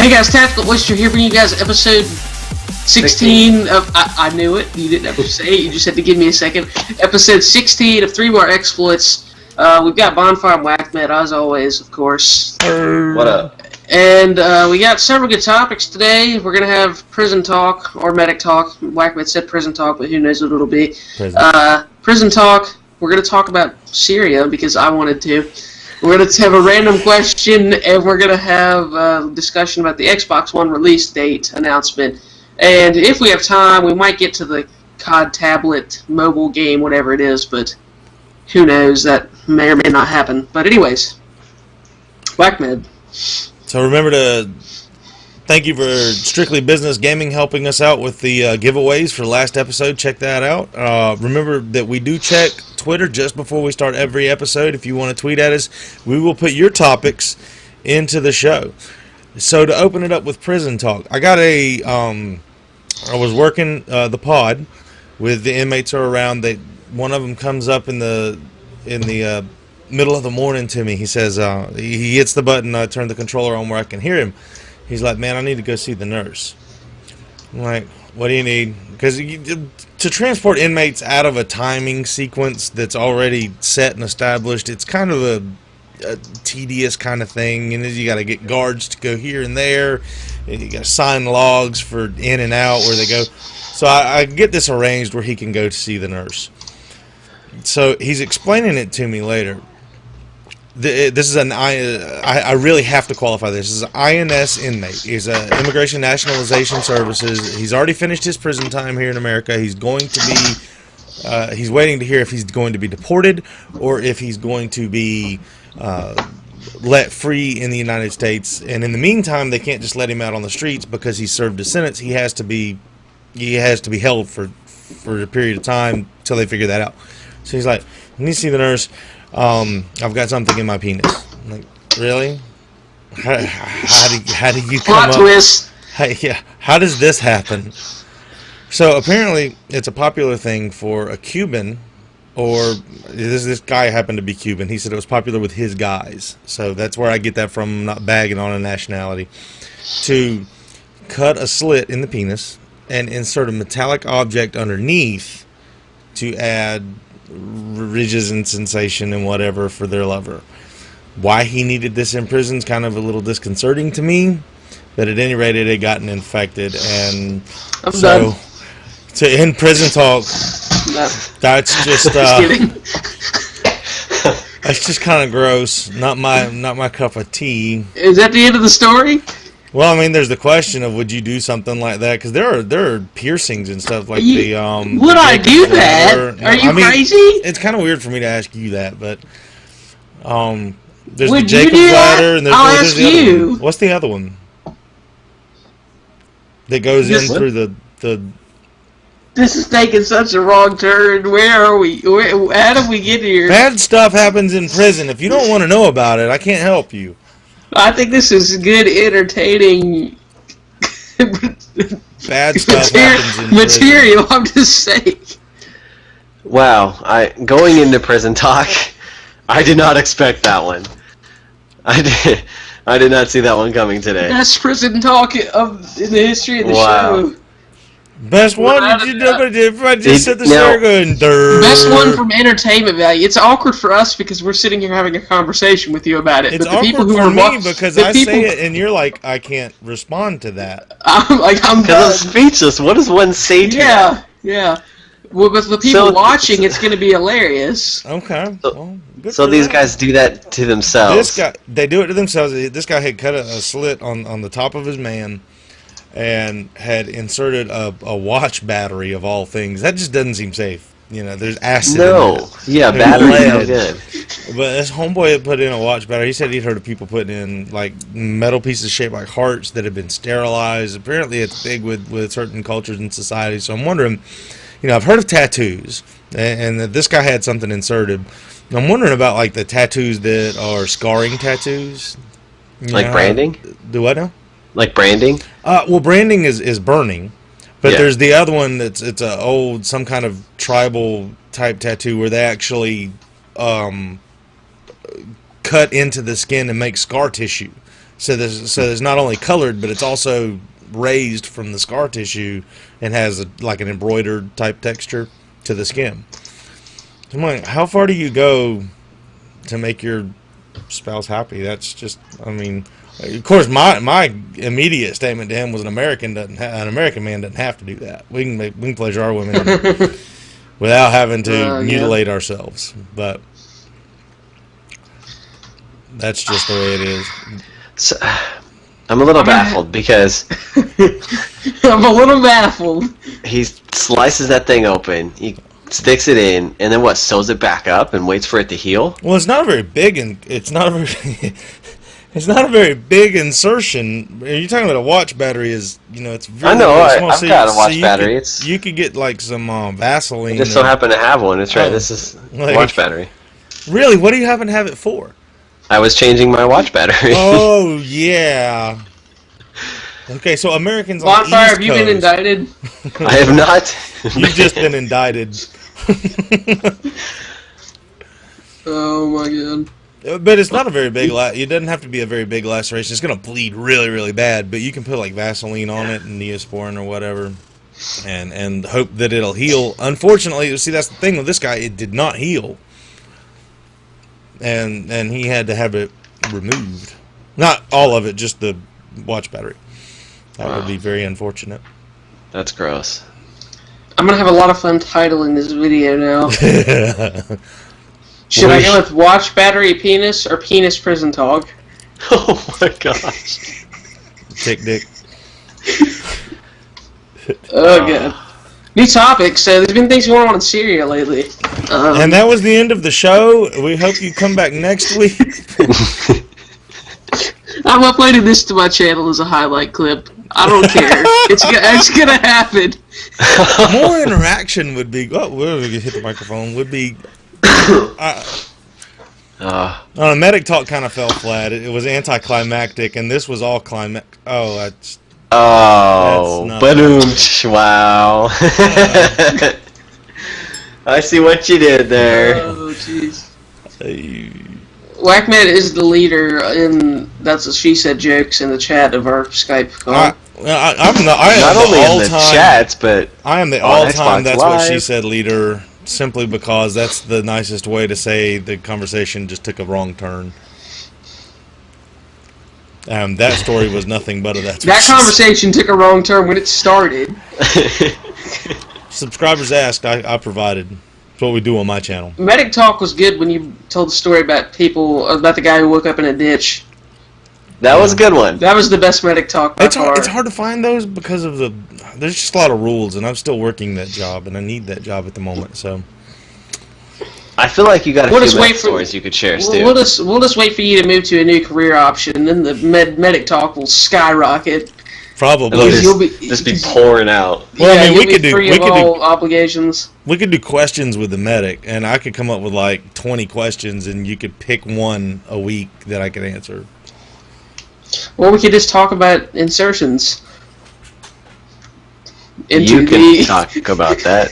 Hey guys, TacticalOyster here bringing you guys episode 16 of... I knew it. You didn't have to say it. You just had to give me a second. Episode 16 of 3 More Exploits. We've got Bondfire and Whackmed, as always, of course. What up? And we got several good topics today. We're going to have prison talk, or medic talk. Whackmed said prison talk, but who knows what it'll be. Prison talk. We're going to talk about Syria, because I wanted to. We're going to have a random question, and we're going to have a discussion about the XBOne Release date announcement. And if we have time, we might get to the COD tablet, mobile game, whatever it is, but who knows, that may or may not happen. But anyways, Whackmed. So remember to thank you for Strictly Business Gaming helping us out with the giveaways for last episode. Check that out. Remember that we do check Twitter just before we start every episode. If you want to tweet at us, we will put your topics into the show. So to open it up with prison talk, I got a I was working the pod with the inmates are around. One of them comes up in the middle of the morning to me. He says he hits the button. I turn the controller on where I can hear him. He's like, "Man, I need to go see the nurse." I'm like, "What do you need?" Because to transport inmates out of a timing sequence that's already set and established, it's kind of a tedious kind of thing. And you got to get guards to go here and there, and you got to sign logs for in and out where they go. So I get this arranged where he can go to see the nurse. So he's explaining it to me later. This is I really have to qualify this. This is an INS inmate. He's Immigration Nationalization Services. He's already finished his prison time here in America. He's going to be, he's waiting to hear if he's going to be deported or if he's going to be let free in the United States. And in the meantime, they can't just let him out on the streets because he's served a sentence. He has to be held for a period of time till they figure that out. So he's like, "I need to see the nurse. I've got something in my penis." I'm like, really? How do you come Plot up? twist. How does this happen? So apparently, it's a popular thing for a Cuban, or this guy happened to be Cuban. He said it was popular with his guys. So that's where I get that from. I'm not bagging on a nationality. To cut a slit in the penis and insert a metallic object underneath to add ridges and sensation and whatever for their lover. Why he needed this in prison is kind of a little disconcerting to me, but at any rate it had gotten infected. And I'm so done. To end prison talk, that's just that's just kind of gross. Not my cup of tea. Is that the end of the story? Well, I mean, there's the question of would you do something like that? Because there are piercings and stuff like the Would I do that? Are you crazy? It's kind of weird for me to ask you that, but there's Would the Jacob's you do that? ladder, and there's I'll the ask other you. one. What's the other one? That goes in through the. This is taking such a wrong turn. Where are we? How did we get here? Bad stuff happens in prison. If you don't want to know about it, I can't help you. I think this is good, entertaining Bad stuff happens in material. I'm just saying. Wow, going into prison talk, I did not expect that one. I did not see that one coming today. Best prison talk in the history of the Wow. show. Best one? Did you know? If I just said the slogan, Best one from entertainment value. It's awkward for us because we're sitting here having a conversation with you about it. It's but the awkward people who for are me because I say it and you're like, I can't respond to that. I'm done. Because I'm speechless. What does one say to that? Yeah. Well, but the people watching, it's going to be hilarious. Okay. Well, So these guys do that to themselves. They do it to themselves. This guy had cut a slit on the top of his man and had inserted a watch battery of all things. That just doesn't seem safe. You know, there's acid in it. Yeah, battery's no good. But this homeboy had put in a watch battery. He said he'd heard of people putting in like metal pieces shaped like hearts that had been sterilized. Apparently it's big with certain cultures and societies. So I'm wondering, you know, I've heard of tattoos, and that this guy had something inserted. I'm wondering about like the tattoos that are scarring tattoos. Like branding? Do I know? Like branding? Well, branding is burning, but there's the other one it's a old some kind of tribal type tattoo where they actually cut into the skin and make scar tissue So there's not only colored, but it's also raised from the scar tissue and has like an embroidered type texture to the skin. I'm like, how far do you go to make your spouse happy? That's just, I mean, of course, my immediate statement to him was an American man doesn't have to do that. We can pleasure our women without having to mutilate ourselves. But that's just the way it is. So, I'm a little baffled because I'm a little baffled. he slices that thing open, he sticks it in, and then what? Sews it back up and waits for it to heal. Well, it's not a very big, and it's not a very. It's not a very big insertion. You're talking about a watch battery. Is it's really, I know. really small. I've got a watch battery. You could get like some Vaseline. I just so happen to have one. That's right. This is a watch battery. Really? What do you happen to have it for? I was changing my watch battery. Oh yeah. Okay, so Americans on the East Bondfire, have you been indicted? I have not. You've just been indicted. Oh my god. But it's not a very big it doesn't have to be a very big laceration. It's going to bleed really, really bad, but you can put like Vaseline on it and Neosporin or whatever and hope that it'll heal. Unfortunately, see, that's the thing with this guy, it did not heal. And he had to have it removed. Not all of it, just the watch battery. That would be very unfortunate. That's gross. I'm going to have a lot of fun titling this video now. Should I go with watch battery penis or penis prison talk? Oh my gosh. Tick dick. Oh god. New topic. So there's been things going on in Syria lately. And that was the end of the show. We hope you come back next week. I'm uploading this to my channel as a highlight clip. I don't care. It's gonna happen. More interaction would be. Oh, we'll hit the microphone. Would be. Medic talk kind of fell flat. It was anticlimactic, and this was all climactic. Oh, that's. Oh, boom! Wow. I see what you did there. Oh, jeez. Whackman is the leader in That's What She Said jokes in the chat of our Skype call. I'm not only in the chats, but I am the all-time That's What She Said leader. Simply because that's the nicest way to say the conversation just took a wrong turn. That story was nothing but that conversation took a wrong turn when it started. Subscribers asked, I provided. That's what we do on my channel. Medic Talk was good when you told the story about the guy who woke up in a ditch. That was a good one. That was the best Medic Talk by far. It's hard to find those because of there's just a lot of rules, and I'm still working that job, and I need that job at the moment, so. I feel like you got a few Medic stories you could share, Stu. We'll just wait for you to move to a new career option, and then the Medic Talk will skyrocket. Probably. It'll just be pouring out. Well, I mean, we could do obligations. We could do questions with the Medic, and I could come up with like 20 questions, and you could pick one a week that I could answer. Or we could just talk about insertions. You can talk about that.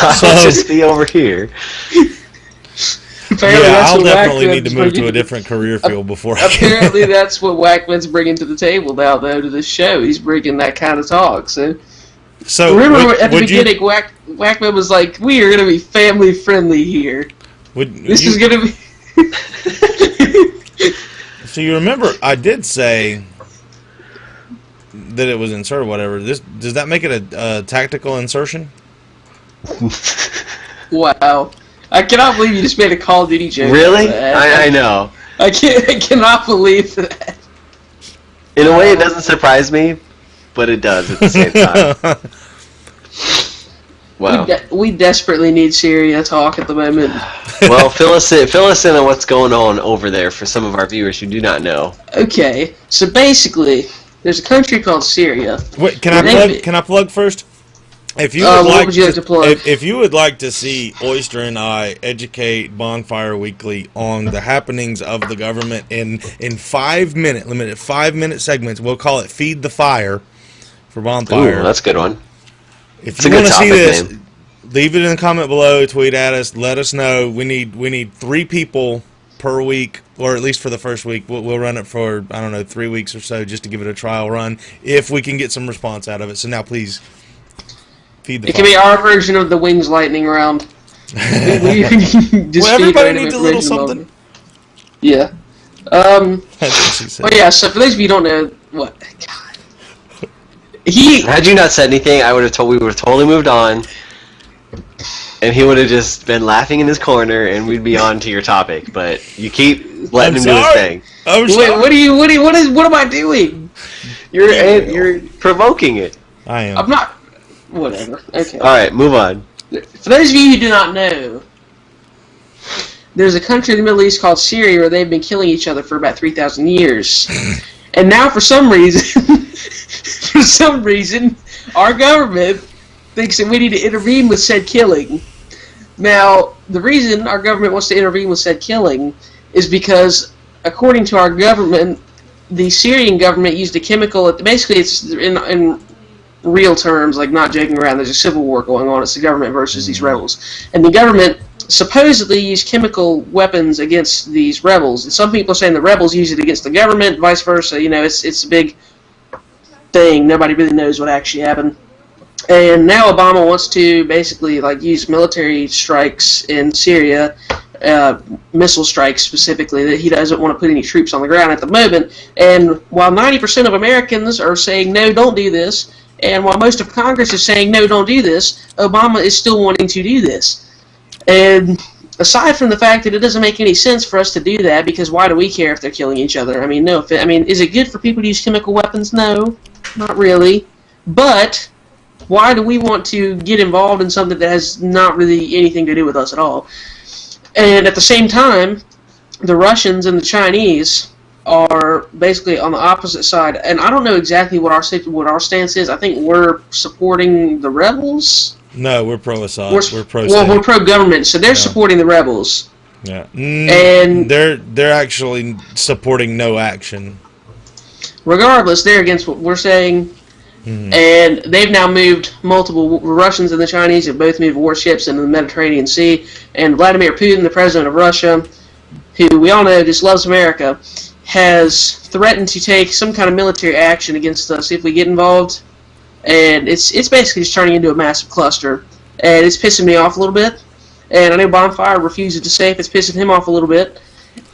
I'll just be over here. I'll definitely need to move to a different career field before I can. Apparently that's what Whackman's bringing to the table now, though, to this show. He's bringing that kind of talk, so remember at the beginning, Whackman was like, we are going to be family friendly here. This is going to be... So you remember, I did say that it was insert or whatever. Does that make it a tactical insertion? Wow. I cannot believe you just made a Call of Duty joke. Really? I know. I cannot believe that. In a way, it doesn't surprise me, but it does at the same time. Wow. We desperately need Syria talk at the moment. Well, fill us in on what's going on over there for some of our viewers who do not know. Okay, so basically, there's a country called Syria. Wait, can I plug first? If you would like to see Oyster and I educate Bondfire Weekly on the happenings of the government in 5-minute limited 5-minute segments, we'll call it Feed the Fire for Bondfire. Ooh, that's a good one. If you want to see this, leave it in the comment below, tweet at us, let us know. We need 3 people per week, or at least for the first week. We'll run it for, I don't know, 3 weeks or so, just to give it a trial run, if we can get some response out of it. So now, please, feed the fire. It can be our version of the Wings Lightning round. Well, everybody needs a little something. Yeah. That's what she said. Well, yeah, so for those of you who don't know, what? God. Had you not said anything, we would have totally moved on. And he would have just been laughing in his corner, and we'd be on to your topic. But you keep letting him do his thing. I'm sorry. Wait, what am I doing? You're provoking it. I am. I'm not. Whatever. Okay. All right, move on. For those of you who do not know, there's a country in the Middle East called Syria where they've been killing each other for about 3,000 years. And now, for some reason, our government thinks that we need to intervene with said killing. Now, the reason our government wants to intervene with said killing is because, according to our government, the Syrian government used a chemical. Basically, it's in real terms, like not joking around. There's a civil war going on. It's the government versus these rebels, and the government supposedly used chemical weapons against these rebels. And some people are saying the rebels use it against the government, vice versa. You know, it's a big thing. Nobody really knows what actually happened. And now Obama wants to basically use military strikes in Syria, missile strikes specifically, that he doesn't want to put any troops on the ground at the moment. And while 90% of Americans are saying, no, don't do this, and while most of Congress is saying, no, don't do this, Obama is still wanting to do this. And aside from the fact that it doesn't make any sense for us to do that, because why do we care if they're killing each other? I mean, is it good for people to use chemical weapons? No, not really. But why do we want to get involved in something that has not really anything to do with us at all? And at the same time, the Russians and the Chinese are basically on the opposite side. And I don't know exactly what our stance is. I think we're supporting the rebels. No, we're pro-Assad. We're pro. Well, we're pro-government, so they're supporting the rebels. Yeah, and they're actually supporting no action. Regardless, they're against what we're saying. Mm-hmm. And they've now moved multiple. Russians and the Chinese have both moved warships into the Mediterranean Sea. And Vladimir Putin, the president of Russia, who we all know just loves America, has threatened to take some kind of military action against us if we get involved. And it's basically just turning into a massive cluster. And it's pissing me off a little bit. And I know Bondfire refuses to say if it's pissing him off a little bit.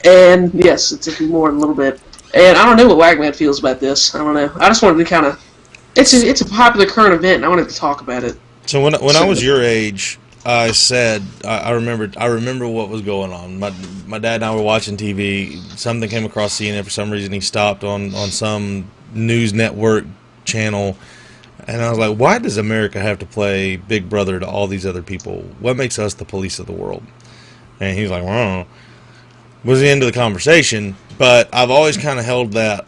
And yes, it's more than a little bit. And I don't know what Wagman feels about this. I don't know. I just wanted to kind of... It's a popular current event, and I wanted to talk about it. So when I was your age, I said I remember what was going on. My dad and I were watching TV. Something came across CNN for some reason. He stopped on some news network channel, and I was like, "Why does America have to play Big Brother to all these other people? What makes us the police of the world?" And he's like, "Well," was the end of the conversation. But I've always kind of held that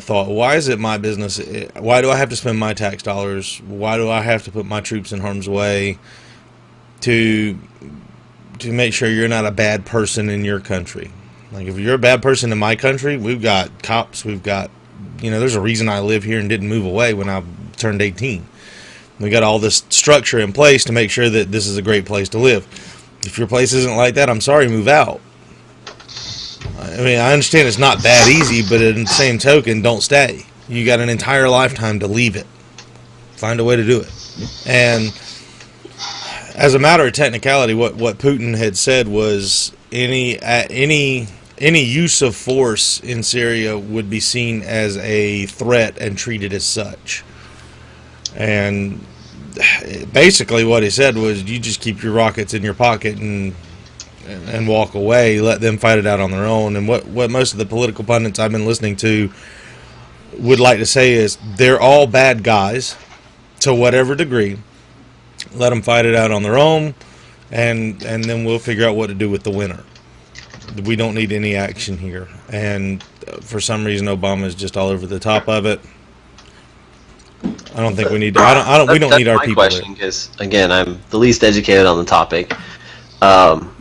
thought. Why is it my business? Why do I have to spend my tax dollars? Why do I have to put my troops in harm's way to make sure you're not a bad person in your country? Like, if you're a bad person in my country, we've got cops, we've got, there's a reason I live here and didn't move away when I turned 18. We got all this structure in place to make sure that this is a great place to live. If your place isn't like that, I'm sorry, move out. I mean, I understand it's not that easy, but in the same token, don't stay. You got an entire lifetime to leave it. Find a way to do it. And as a matter of technicality, what Putin had said was any use of force in Syria would be seen as a threat and treated as such. And basically what he said was, you just keep your rockets in your pocket and walk away, let them fight it out on their own. And what most of the political pundits I've been listening to would like to say is, they're all bad guys to whatever degree. Let them fight it out on their own, and then we'll figure out what to do with the winner. We don't need any action here. And for some reason, Obama is just all over the top of it. I don't think we need to. We don't need our people. That's my question, because again, I'm the least educated on the topic.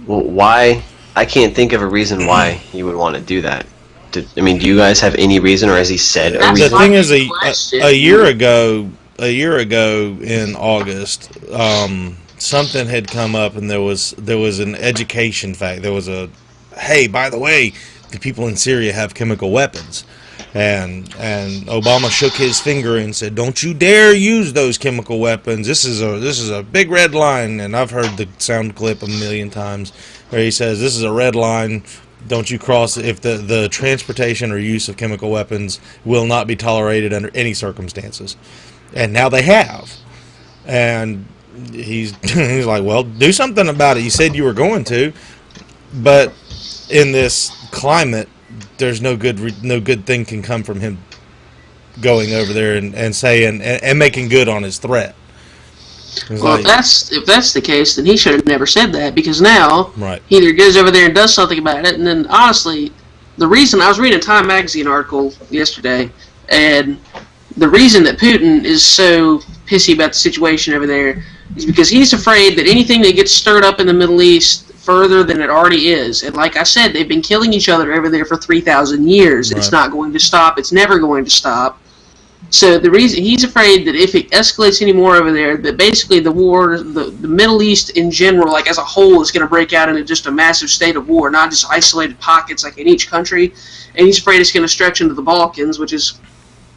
Why? I can't think of a reason why you would want to do that. Do you guys have any reason, or has he said a reason? The thing is, a year ago in August, something had come up, and there was an education fact. There was a hey, by the way, the people in Syria have chemical weapons. And Obama shook his finger and said, "Don't you dare use those chemical weapons. This is a big red line." And I've heard the sound clip a million times where he says, "This is a red line. Don't you cross it. If the transportation or use of chemical weapons will not be tolerated under any circumstances." And now they have. And he's like, "Well, do something about it. You said you were going to." But in this climate, there's no good thing can come from him going over there and saying and making good on his threat. Well, like, if that's the case, then he should have never said that, because now right. he either goes over there and does something about it, and then honestly, the reason I was reading a Time magazine article yesterday, and the reason that Putin is so pissy about the situation over there is because he's afraid that anything that gets stirred up in the Middle East further than it already is, and like I said, they've been killing each other over there for 3,000 years. Right. It's not going to stop. It's never going to stop. So the reason he's afraid that if it escalates any more over there, that basically the war, the Middle East in general, like as a whole, is going to break out into just a massive state of war, not just isolated pockets like in each country. And he's afraid it's going to stretch into the Balkans, which is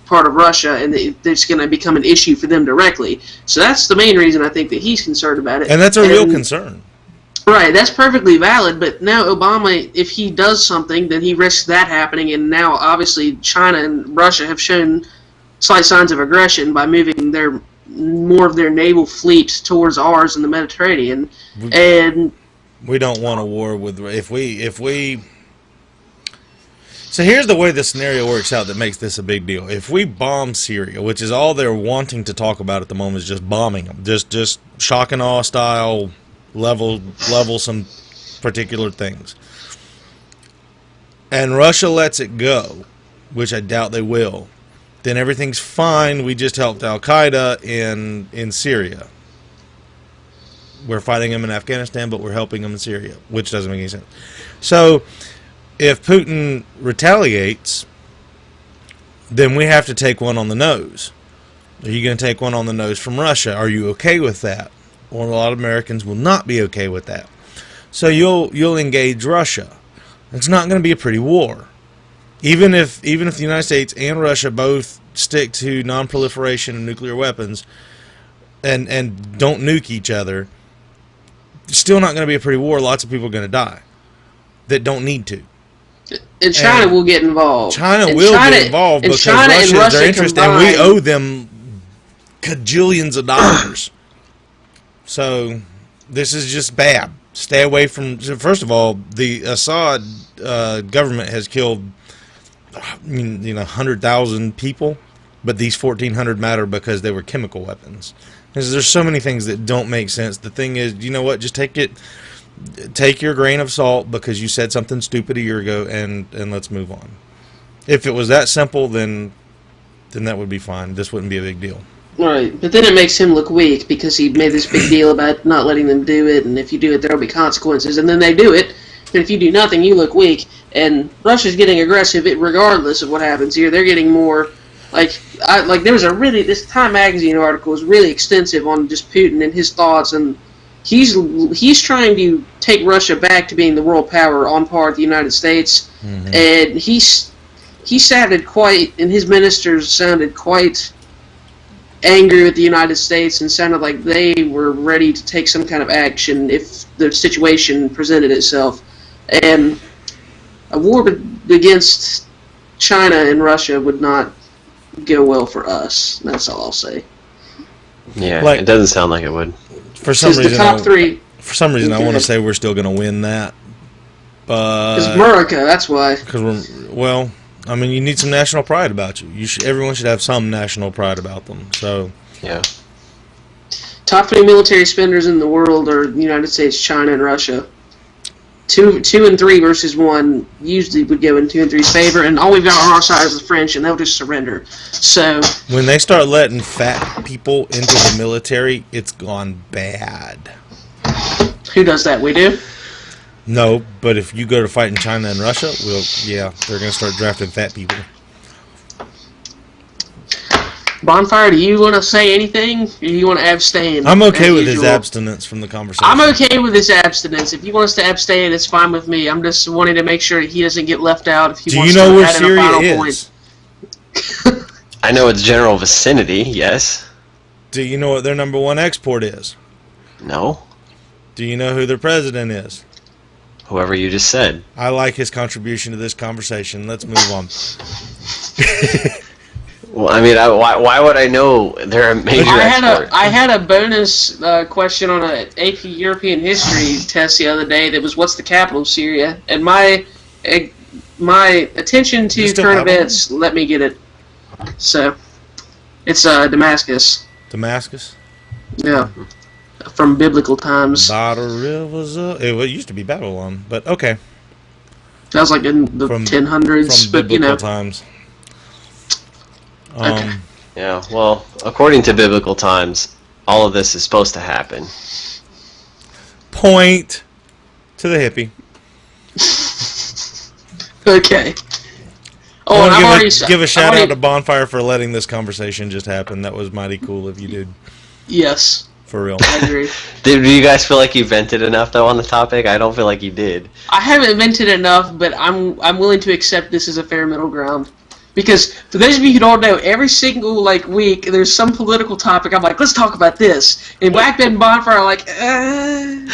part of Russia, and it's going to become an issue for them directly. So that's the main reason I think that he's concerned about it. And that's a real concern. Right, that's perfectly valid, but now Obama, if he does something, then he risks that happening, and now obviously China and Russia have shown slight signs of aggression by moving more of their naval fleet towards ours in the Mediterranean. And we don't want a war with if we. So here's the way the scenario works out that makes this a big deal. If we bomb Syria, which is all they're wanting to talk about at the moment, is just bombing them, just shock and awe style. Level some particular things. And Russia lets it go, which I doubt they will. Then everything's fine. We just helped Al-Qaeda in Syria. We're fighting them in Afghanistan, but we're helping them in Syria, which doesn't make any sense. So if Putin retaliates, then we have to take one on the nose. Are you going to take one on the nose from Russia? Are you okay with that? Well, a lot of Americans will not be okay with that. So you'll engage Russia. It's not going to be a pretty war. Even if the United States and Russia both stick to non-proliferation and nuclear weapons and don't nuke each other, it's still not going to be a pretty war. Lots of people are going to die that don't need to. And China will get involved. China will get involved because Russia is their interest, and we owe them cajillions of dollars. So this is just bad. Stay away from. First of all, the Assad government has killed 100,000 people, but these 1,400 matter because they were chemical weapons. There's so many things that don't make sense. The thing is, you know what? Just take your grain of salt because you said something stupid a year ago, and let's move on. If it was that simple, then that would be fine. This wouldn't be a big deal. Right, but then it makes him look weak because he made this big deal about not letting them do it, and if you do it, there will be consequences, and then they do it, and if you do nothing, you look weak, and Russia's getting aggressive regardless of what happens here. They're getting more, there was this Time magazine article was really extensive on just Putin and his thoughts, and he's trying to take Russia back to being the world power on par with the United States, and he sounded quite, and his ministers sounded quite angry with the United States and sounded like they were ready to take some kind of action if the situation presented itself. And a war against China and Russia would not go well for us. That's all I'll say. Yeah, it doesn't sound like it would. For some reason, I want to say we're still going to win that. But it's America, that's why. Because you need some national pride about you. Everyone should have some national pride about them. So yeah. Top 3 military spenders in the world are the United States, China, and Russia. 2 and 3 versus 1 usually would go in 2 and 3's favor, and all we've got on our side is the French, and they'll just surrender. So when they start letting fat people into the military, it's gone bad. Who does that? We do? No, but if you go to fight in China and Russia, they're going to start drafting fat people. Bonfire, do you want to say anything, or do you want to abstain? I'm okay with his abstinence from the conversation. I'm okay with his abstinence. If he wants to abstain, it's fine with me. I'm just wanting to make sure he doesn't get left out. If he Do wants you know to where add in Syria a final is? point. I know its general vicinity, yes. Do you know what their #1 export is? No. Do you know who their president is? Whoever you just said. I like his contribution to this conversation. Let's move on. Well, I mean, why would I know they're a major export? I had a bonus question on an AP European history test the other day that was, what's the capital of Syria? And my attention to current events let me get it. So, it's Damascus. Damascus? Yeah. From biblical times. It used to be Babylon, but okay. That was like in the 1000s, from but you know. times. Okay. Yeah, well, according to biblical times, all of this is supposed to happen. Point to the hippie. Okay. Oh, I want to give a shout out to Bondfire for letting this conversation just happen. That was mighty cool of you, dude. Yes. For real. I agree. Do you guys feel like you vented enough, though, on the topic? I don't feel like you did. I haven't vented enough, but I'm willing to accept this as a fair middle ground. Because, for those of you who don't know, every single week, there's some political topic. I'm like, let's talk about this. And Blackbed and Bonfire are like, I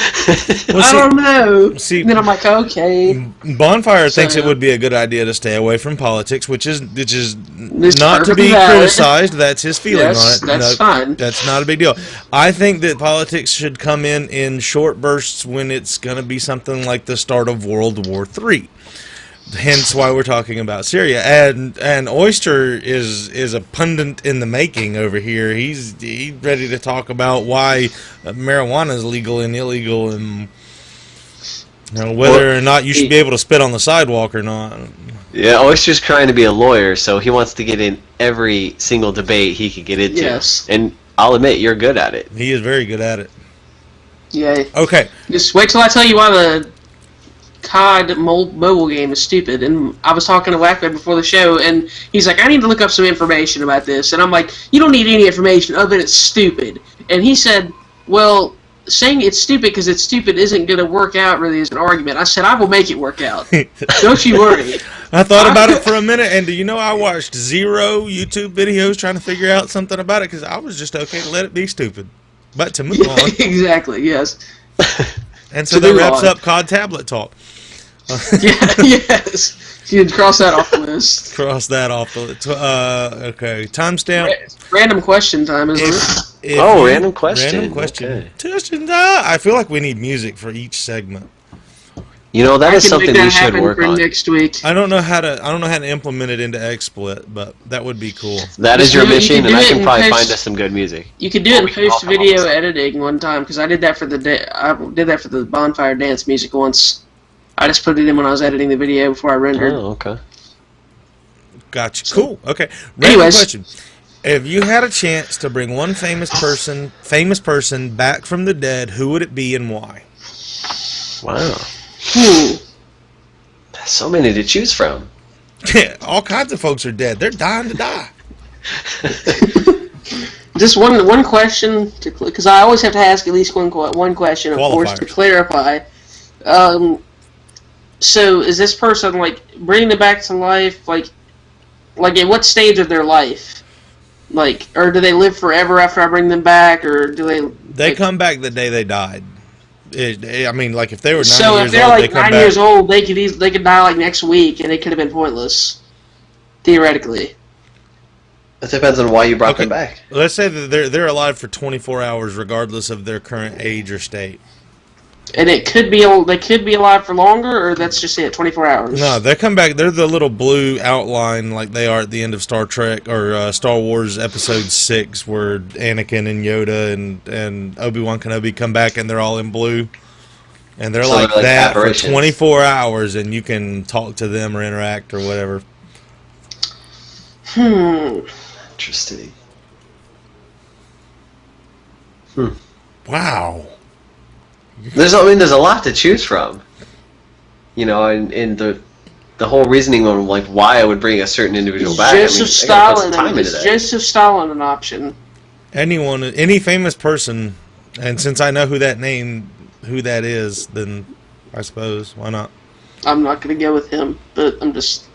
don't know. See, and then I'm like, okay. Bonfire thinks it would be a good idea to stay away from politics, which is It's not to be criticized. That's his feeling on it. That's fine. That's not a big deal. I think that politics should come in short bursts when it's going to be something like the start of World War III. Hence why we're talking about Syria. And Oyster is a pundit in the making over here. He's ready to talk about why marijuana is legal and illegal, and whether or not you should be able to spit on the sidewalk or not. Yeah, Oyster's trying to be a lawyer, so he wants to get in every single debate he could get into. Yes. And I'll admit, you're good at it. He is very good at it. Yay. Okay. Just wait till I tell you why the COD mobile game is stupid. And I was talking to Wackman before the show, and he's like, I need to look up some information about this. And I'm like, you don't need any information other than it's stupid. And he said, well, saying it's stupid because it's stupid isn't going to work out really as an argument. I said, I will make it work out. Don't you worry. I thought about it for a minute, and do you know I watched 0 YouTube videos trying to figure out something about it because I was just okay to let it be stupid. But to move on. Exactly, yes. And so that wraps up COD tablet talk. Yes. You can cross that off the list. Cross that off the list. Okay, timestamp. Random question time, isn't it? Random question. Random question. Okay. I feel like we need music for each segment. You know, that is something we should work on next week. I don't know how to implement it into XSplit, but that would be cool. That is your mission, and I can probably find us some good music. You could do it in post video editing one time, because I did that for the Bonfire dance music once. I just put it in when I was editing the video before I rendered. Oh, okay. Gotcha. Cool. Okay. Random question. If you had a chance to bring one famous person back from the dead, who would it be and why? Wow. So many to choose from. Yeah, all kinds of folks are dead. They're dying to die. Just one question, because I always have to ask at least one question, of course, to clarify. So, is this person bringing them back to life? Like at what stage of their life? Or do they live forever after I bring them back, or do they? They come back the day they died. I mean, if they were 9 years old, so if they're 9 years old, they could die next week, and it could have been pointless, theoretically. It depends on why you brought them back. Let's say that they're alive for 24 hours, regardless of their current age or state. And they could be alive for longer, or that's just it, 24 hours. No, they come back. They're the little blue outline like they are at the end of Star Trek or Star Wars Episode 6, where Anakin and Yoda and Obi-Wan Kenobi come back and they're all in blue. And they're like that for 24 hours, and you can talk to them or interact or whatever. Interesting. Wow. There's a lot to choose from. In the the whole reasoning on like why I would bring a certain individual back. Joseph Stalin. Time into that. Joseph Stalin an option? Any famous person, and since I know who that is, then I suppose why not? I'm not going to go with him, but I'm just.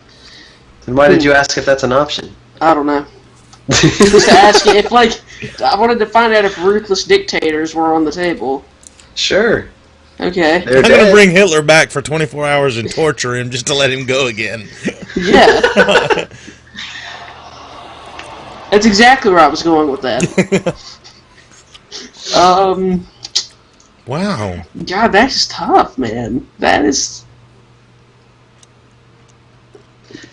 Then why did you ask if that's an option? I don't know. Just asking if, like, I wanted to find out if ruthless dictators were on the table. Sure. Okay. I'm going to bring Hitler back for 24 hours and torture him just to let him go again. Yeah. That's exactly where I was going with that. Wow. God, that's tough, man. That is.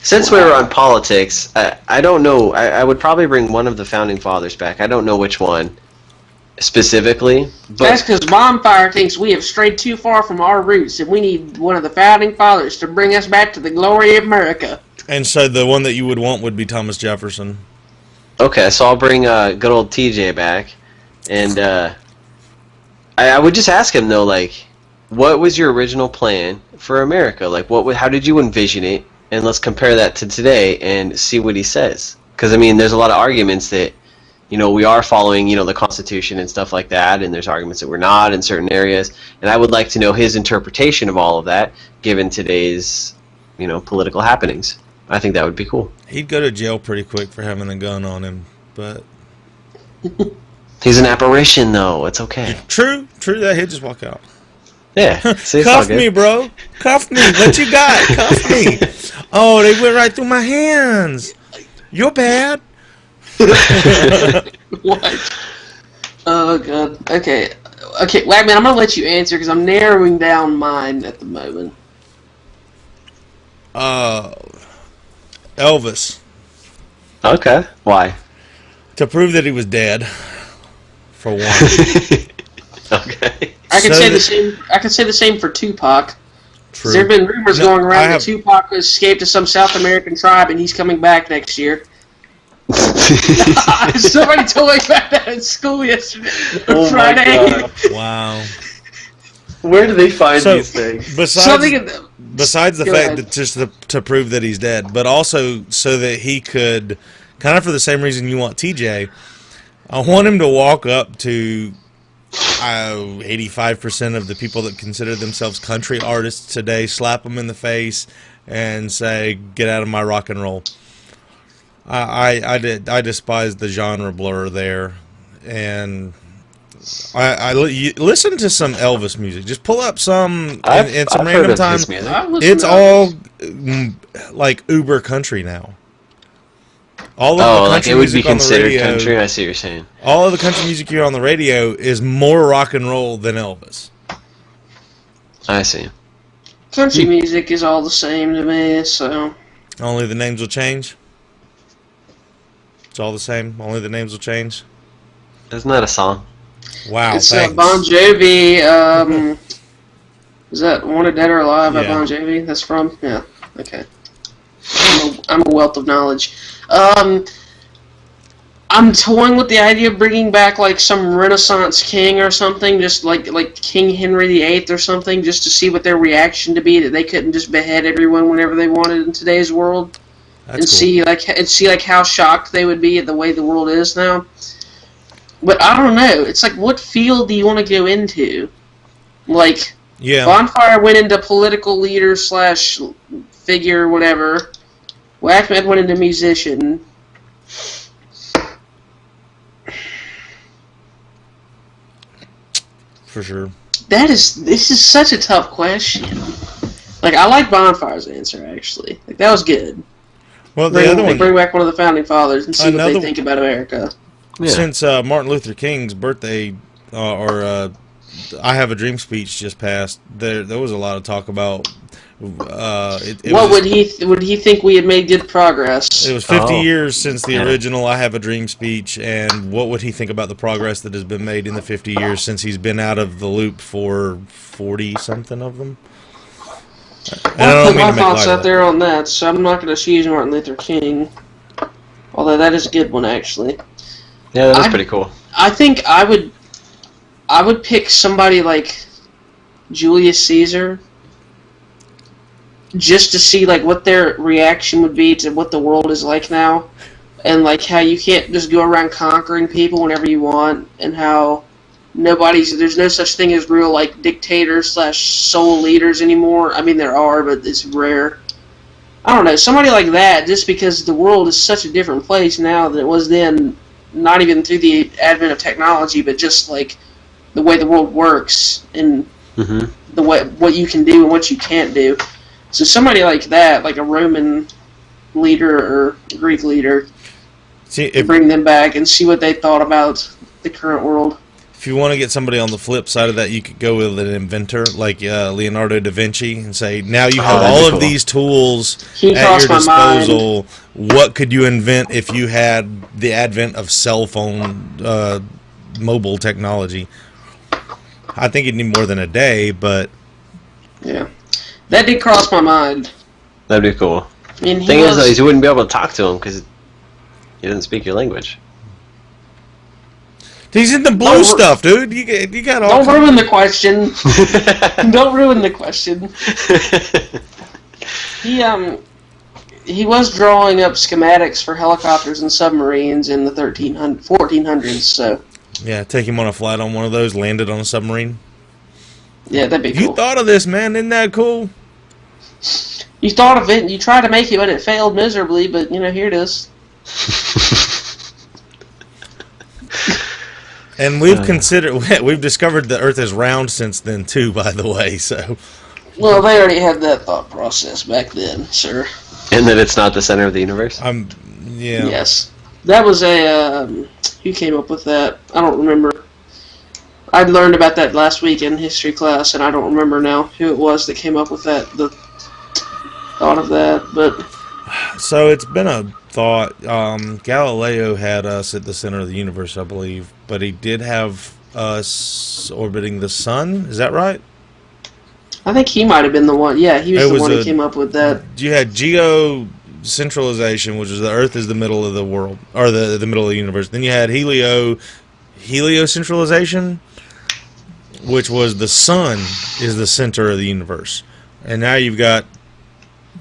Since we were on politics, I don't know. I would probably bring one of the founding fathers back. I don't know which one specifically. But That's because Bondfire thinks we have strayed too far from our roots, and we need one of the founding fathers to bring us back to the glory of America. And so the one that you would want would be Thomas Jefferson. Okay, so I'll bring good old TJ back, and I would just ask him though, like, what was your original plan for America? Like, how did you envision it? And let's compare that to today and see what he says. Because I mean, there's a lot of arguments that, you know, we are following, you know, the Constitution and stuff like that, and there's arguments that we're not in certain areas. And I would like to know his interpretation of all of that, given today's, you know, political happenings. I think that would be cool. He'd go to jail pretty quick for having a gun on him, but He's an apparition, though. It's okay. True, that he'd just walk out. Yeah. See, it's all Cuff good. me, bro. Cuff me. What you got? Cuff me. Oh, they went right through my hands. You're bad. What? Oh, God. Okay, Wagman, I'm going to let you answer because I'm narrowing down mine at the moment. Elvis. Okay. Why? To prove that he was dead, for one. Okay. I could say the same for Tupac. True. There have been rumors going around that Tupac escaped to some South American tribe and he's coming back next year. Somebody told me about that in school yesterday. Oh Friday. my God. Wow. Where do they find these things? Besides the fact that just to prove that he's dead, but also so that he could, kind of for the same reason you want TJ, I want him to walk up to 85% of the people that consider themselves country artists today, slap them in the face, and say, "Get out of my rock and roll." I despise the genre blur there, and you listen to some Elvis music. Just pull up some in some random time. It's all like uber country now. All of the country it would be music on the considered radio, country. I see what you're saying. all of the country music you hear on the radio is more rock and roll than Elvis. I see. Country music is all the same to me, so. Only the names will change. It's all the same. Only the names will change. Isn't that a song? Wow, It's thanks. Bon Jovi. Is that Wanted Dead or Alive by Yeah. Bon Jovi? That's from? Yeah. Okay. I'm a wealth of knowledge. I'm toying with the idea of bringing back like some Renaissance king or something, just like King Henry VIII or something, just to see what their reaction to be that they couldn't just behead everyone whenever they wanted in today's world, That's cool. see how shocked they would be at the way the world is now. But I don't know. It's like, what field do you want to go into? Like, Yeah. Bondfire went into political leader / figure, whatever. Whackman went into musician. For sure. This is such a tough question. Like, I like Bonfire's answer, actually. Like, that was good. Well, the other one, Bring back one of the founding fathers and see what Another they think about America. Yeah. since Martin Luther King's birthday, I Have a Dream speech just passed, there was a lot of talk about. What would he think we had made good progress? It was 50 years since the original I Have a Dream speech, and what would he think about the progress that has been made in the 50 years since he's been out of the loop for 40-something of them? I'll put my thoughts out there on that, so I'm not going to choose Martin Luther King. Although that is a good one, actually. Yeah, that's pretty cool. I think I would pick somebody like Julius Caesar. just to see like what their reaction would be to what the world is like now, and like how you can't just go around conquering people whenever you want, and how there's no such thing as real like dictators / soul leaders anymore. I mean, there are, but it's rare. I don't know, somebody like that, just because the world is such a different place now than it was then, not even through the advent of technology, but just like the way the world works and the way what you can do and what you can't do. So somebody like that, like a Roman leader or Greek leader, bring them back and see what they thought about the current world. If you want to get somebody on the flip side of that, you could go with an inventor like Leonardo da Vinci and say, now you have all of these tools at your disposal. What could you invent if you had the advent of cell phone mobile technology? I think you'd need more than a day, but... Yeah. That did cross my mind. That'd be cool. I mean, thing is, though, is you wouldn't be able to talk to him because he doesn't speak your language. He's in the blue stuff, dude. You got all. Don't ruin the question. Don't ruin the question. He was drawing up schematics for helicopters and submarines in the 1400s. So. Yeah, take him on a flight on one of those. Landed on a submarine. Yeah, that'd be cool. You thought of this, man? Isn't that cool? You thought of it, and you tried to make it, but it failed miserably. But here it is. And we've discovered the Earth is round since then too, by the way. So, well, they already had that thought process back then, sir. And that it's not the center of the universe. Yeah. Yes, that was a. Who came up with that? I don't remember. I learned about that last week in history class, and I don't remember now who it was that came up with that. The thought of that, but. So it's been a thought. Galileo had us at the center of the universe, I believe, but he did have us orbiting the sun. Is that right? I think he might have been the one. Yeah, he was the one who came up with that. You had geocentralization, which is the Earth is the middle of the world, or the middle of the universe. Then you had heliocentralization, which was the sun is the center of the universe. And now you've got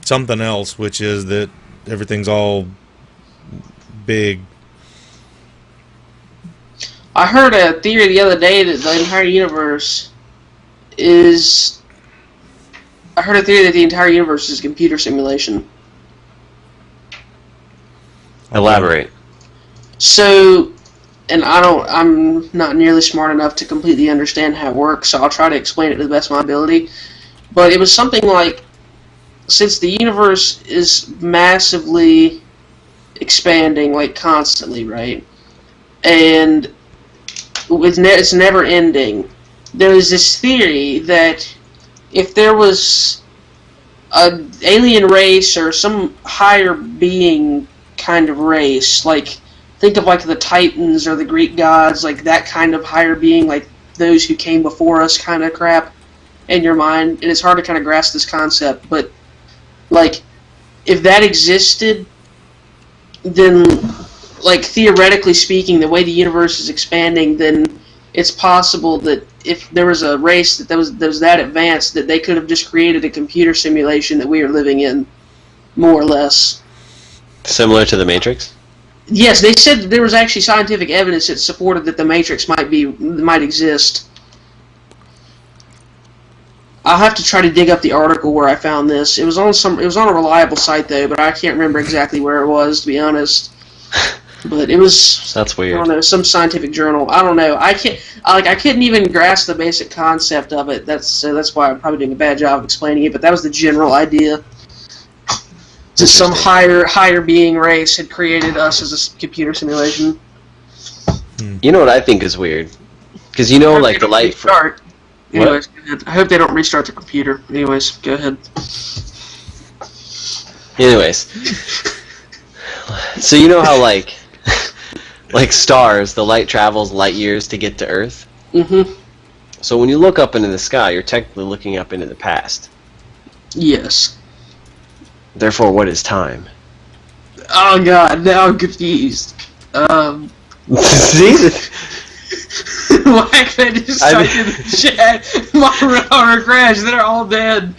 something else, which is that everything's all big. I heard a theory the other day that the entire universe is... I heard a theory that the entire universe is a computer simulation. Elaborate. So, and I'm not nearly smart enough to completely understand how it works, so I'll try to explain it to the best of my ability. But it was something like, since the universe is massively expanding, like constantly, right? And it's never ending. There is this theory that if there was an alien race or some higher being kind of race, like think of like the Titans or the Greek gods, like that kind of higher being, like those who came before us kind of crap in your mind. And it's hard to kind of grasp this concept, but like if that existed, then like theoretically speaking, the way the universe is expanding, then it's possible that if there was a race that was that advanced, that they could have just created a computer simulation that we are living in, more or less. Similar to the Matrix? Yes, they said that there was actually scientific evidence that supported that the Matrix might exist. I'll have to try to dig up the article where I found this. It was on a reliable site though, but I can't remember exactly where it was, to be honest. But it was... That's weird. I don't know, some scientific journal. I don't know. I couldn't even grasp the basic concept of it. That's why I'm probably doing a bad job of explaining it. But that was the general idea. Just some higher being race had created us as a computer simulation. You know what I think is weird? Because like the light. Anyways, go ahead. I hope they don't restart the computer. Anyways, go ahead. Anyways, so you know how like stars, the light travels light years to get to Earth? Mm-hmm. So when you look up into the sky, you're technically looking up into the past. Yes. Therefore, what is time? Oh god, now I'm confused. See? Blackman just typed in the chat, my crash, they're all dead.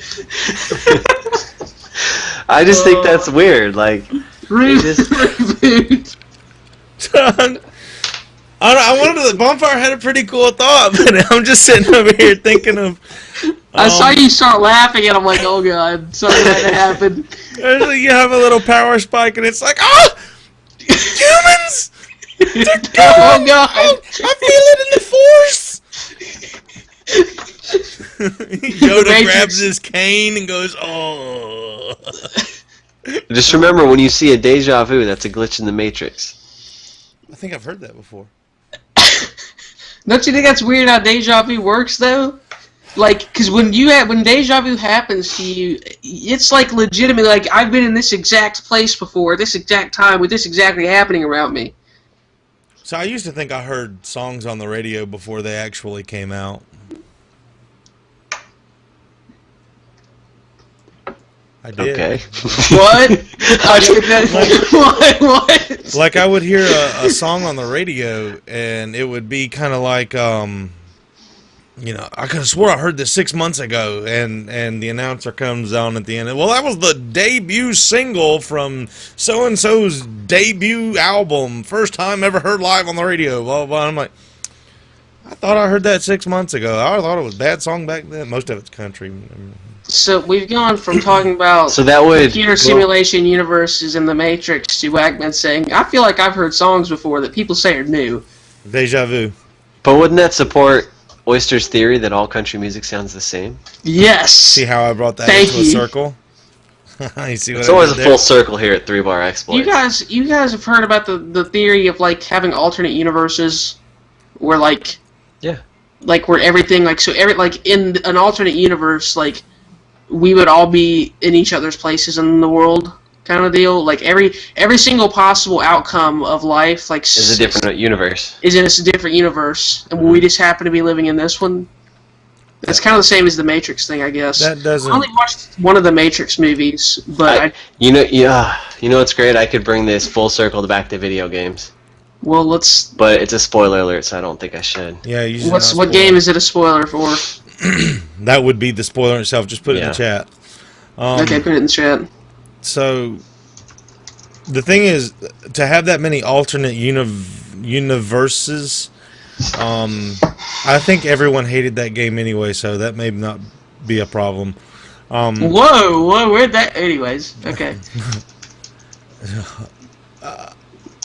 I just think that's weird. Like, Reboot. I wanted to. Bondfire had a pretty cool thought, but I'm just sitting over here thinking of. I saw you start laughing, and I'm like, "Oh God, something had to happen." You have a little power spike, and it's like, oh, humans! Oh God! I feel it in the force. Yoda grabs his cane and goes, "Oh." Just remember, when you see a deja vu, that's a glitch in the Matrix. I think I've heard that before. Don't you think that's weird how deja vu works, though? Like, because when deja vu happens to you, it's like legitimately like I've been in this exact place before, this exact time, with this exactly happening around me. So I used to think I heard songs on the radio before they actually came out. I did. Okay. What? What? Like I would hear a song on the radio, and it would be kind of like, I could have swore I heard this 6 months ago, and the announcer comes on at the end. Well, that was the debut single from so and so's debut album, first time ever heard live on the radio. Blah blah. Blah. I'm like, I thought I heard that 6 months ago. I thought it was a bad song back then. Most of it's country. So we've gone from talking about computer simulation universes in the Matrix to Wagman saying, I feel like I've heard songs before that people say are new. Deja vu. But wouldn't that support Oyster's theory that all country music sounds the same? Yes. See how I brought that into a circle? You see what it's always a full circle here at 3-Bar Exploits. You guys have heard about the theory of like having alternate universes where like where everything in an alternate universe like we would all be in each other's places in the world, kind of deal. Like every single possible outcome of life, like is a different universe. Is in a different universe, and we just happen to be living in this one. It's kind of the same as the Matrix thing, I guess. That doesn't. I only watched one of the Matrix movies, but you know what's great? I could bring this full circle back to video games. Well, let's. But it's a spoiler alert, so I don't think I should. Yeah, what game is it a spoiler for? That would be the spoiler itself. Just put it in the chat. Okay, put it in the chat. So, the thing is, to have that many alternate universes, I think everyone hated that game anyway, so that may not be a problem. Whoa, where'd that... Anyways, okay.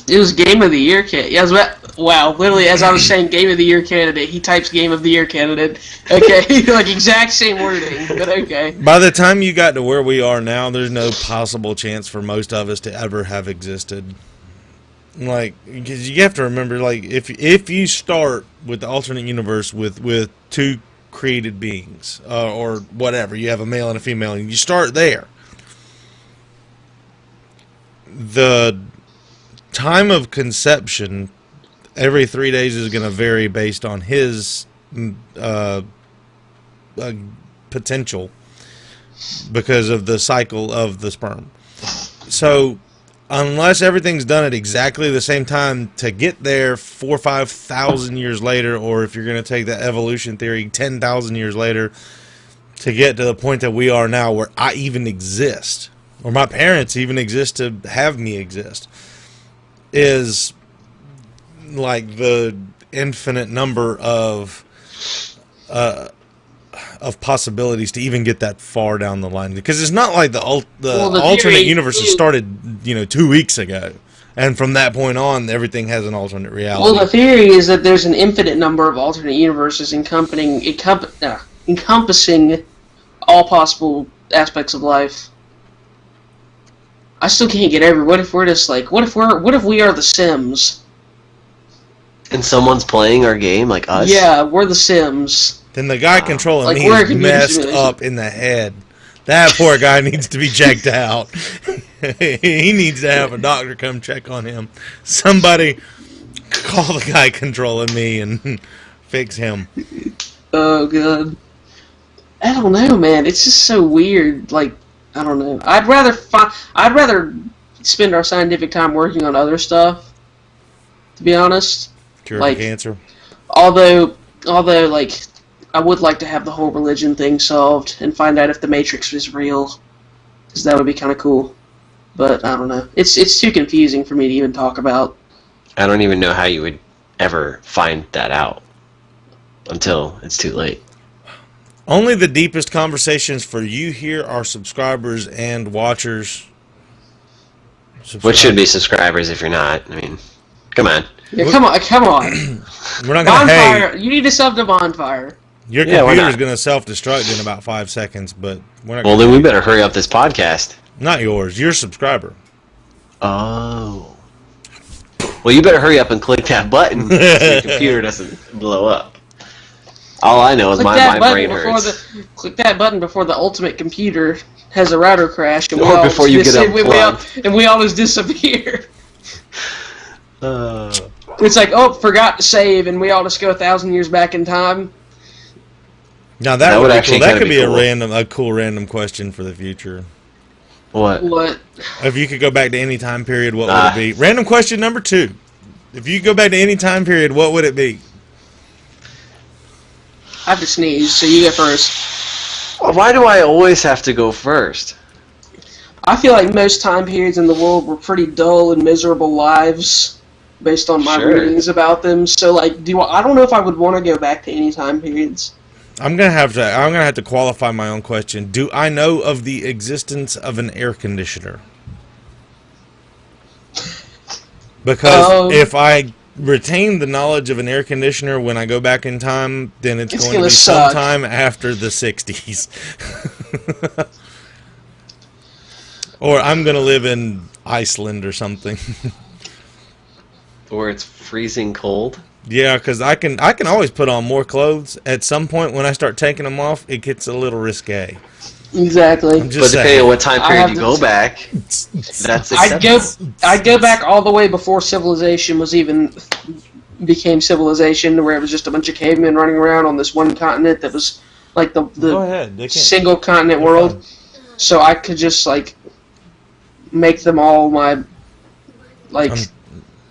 It was Game of the Year candidate. Yeah, wow, literally, as I was saying Game of the Year candidate, he types Game of the Year candidate. Okay, like exact same wording, but okay. By the time you got to where we are now, there's no possible chance for most of us to ever have existed. Like, because you have to remember, like, if you start with the alternate universe with two created beings, or whatever, you have a male and a female, and you start there, the time of conception every 3 days is going to vary based on his potential because of the cycle of the sperm. So unless everything's done at exactly the same time to get there 4,000 or 5,000 years later, or if you're going to take the evolution theory 10,000 years later to get to the point that we are now where I even exist, or my parents even exist to have me exist, is like the infinite number of possibilities to even get that far down the line, because it's not like the alternate universes started 2 weeks ago, and from that point on everything has an alternate reality. Well, the theory is that there's an infinite number of alternate universes encompassing all possible aspects of life. I still can't get over. What if we're just like? What if we are the Sims? And someone's playing our game like us? Yeah, we're the Sims. Then the guy controlling me is messed up in the head. That poor guy needs to be checked out. He needs to have a doctor come check on him. Somebody call the guy controlling me and fix him. Oh god. I don't know, man. It's just so weird. Like, I don't know. I'd rather spend our scientific time working on other stuff, to be honest. Cure for cancer. Although, like, I would like to have the whole religion thing solved and find out if the Matrix was real. because that would be kind of cool. But I don't know. It's too confusing for me to even talk about. I don't even know how you would ever find that out until it's too late. Only the deepest conversations for you here, our subscribers and watchers. Which should be subscribers if you're not. I mean, come on. Yeah, come on. We're not gonna. Bonfire. You need to sub to Bondfire. Your computer's gonna self-destruct in about 5 seconds, but we're not. Well, then we better hurry up this podcast. Not yours. Your subscriber. Oh. Well, you better hurry up and click that button so your computer doesn't blow up. All I know is my brain hurts. Click that button before the ultimate computer has a router crash, and before you get unplugged. we always disappear. Uh, It's like, oh, forgot to save, and we all just go 1,000 years back in time. Now that would actually cool. That could be cool. a cool random question for the future. What? If you could go back to any time period, what would it be? Random question number 2. If you could go back to any time period, what would it be? I have to sneeze, so you go first. Why do I always have to go first? I feel like most time periods in the world were pretty dull and miserable lives, based on my readings about them. So, like, I don't know if I would want to go back to any time periods. I'm gonna have to qualify my own question. Do I know of the existence of an air conditioner? Because if I retain the knowledge of an air conditioner when I go back in time, then it's going to be sometime after the 60s. Or I'm going to live in Iceland or something. Or it's freezing cold. Yeah, because I can always put on more clothes. At some point, when I start taking them off, it gets a little risque. Exactly. But depending on what time period you go back, that's acceptable. I'd go back all the way before civilization became civilization, where it was just a bunch of cavemen running around on this one continent that was like the single continent world. So I could just like make them all my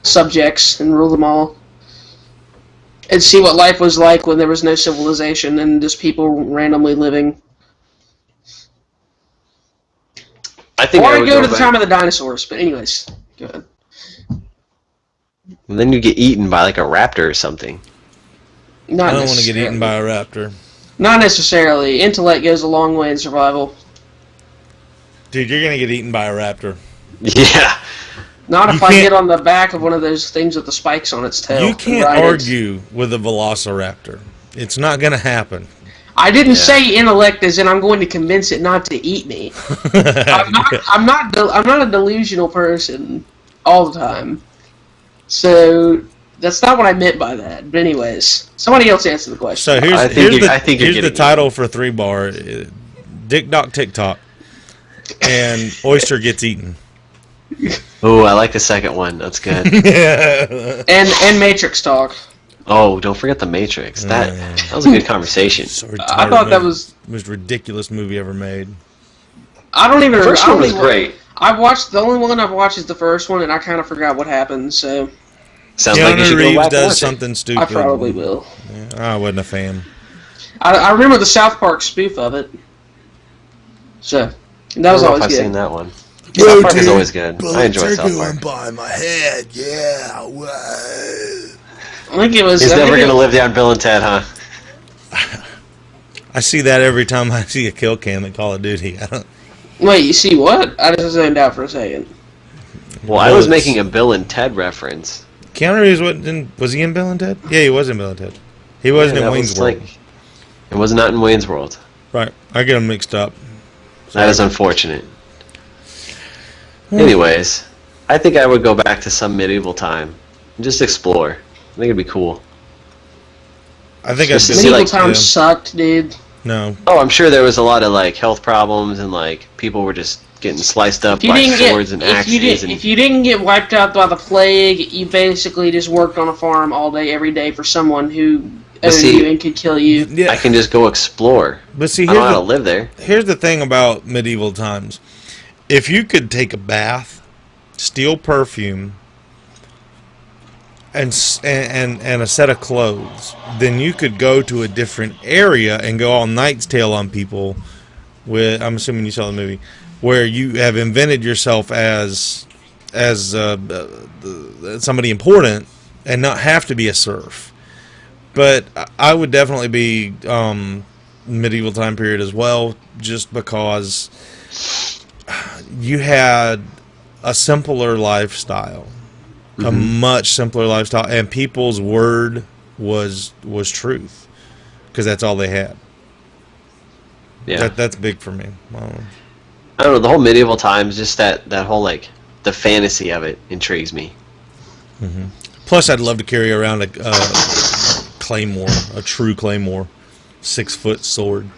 subjects and rule them all. And see what life was like when there was no civilization and just people randomly living. Or I go to the time of the dinosaurs, but anyways, go ahead. And then you get eaten by like a raptor or something. I don't want to get eaten by a raptor. Not necessarily. Intellect goes a long way in survival. Dude, you're gonna get eaten by a raptor. Yeah. Not if I get on the back of one of those things with the spikes on its tail. You can't argue with a velociraptor. It's not gonna happen. I didn't say intellect as in I'm going to convince it not to eat me. I'm not a delusional person all the time. So that's not what I meant by that. But anyways, somebody else answer the question. So here's the title for 3 bar: Dick Doc TikTok, and Oyster gets eaten. Oh, I like the second one. That's good. and Matrix Talk. Oh, don't forget the Matrix. That was a good conversation. I thought that was the most ridiculous movie ever made. I don't even. The first one was great. I watched the only one I've watched is the first one, and I kind of forgot what happened. So sounds like you should Reeves go back does something stupid. I probably will. Yeah, I wasn't a fan. I remember the South Park spoof of it. So that was always good. I've seen that one. South Park is always good. I enjoy South Park. By my head, yeah. I think it was. He's never going to live down Bill and Ted, huh? I see that every time I see a kill cam in Call of Duty. Wait, you see what? I just zoned out for a second. Well, I was making a Bill and Ted reference. Keanu Reeves was he in Bill and Ted? Yeah, he was in Bill and Ted. He wasn't in Wayne's World. It was not in Wayne's World. Right, I get them mixed up. That is unfortunate. Anyways, I think I would go back to some medieval time and just explore. I think it'd be cool. I think medieval times sucked, dude. No. Oh, I'm sure there was a lot of like health problems and like people were just getting sliced up by swords and axes. If you didn't get wiped out by the plague, you basically just worked on a farm all day, every day for someone who owned you and could kill you. Yeah. I can just go explore. But see, I don't know how to live there. Here's the thing about medieval times. If you could take a bath, steal perfume, and a set of clothes, then you could go to a different area and go all Knight's Tale on people. I'm assuming you saw the movie. where you have invented yourself as somebody important and not have to be a serf. But I would definitely be medieval time period as well, just because you had a simpler lifestyle, a much simpler lifestyle, and people's word was truth, because that's all they had. Yeah, that's big for me. I don't know, the whole medieval times, just that whole, like, the fantasy of it intrigues me. Plus, I'd love to carry around a claymore, a true claymore, 6-foot sword.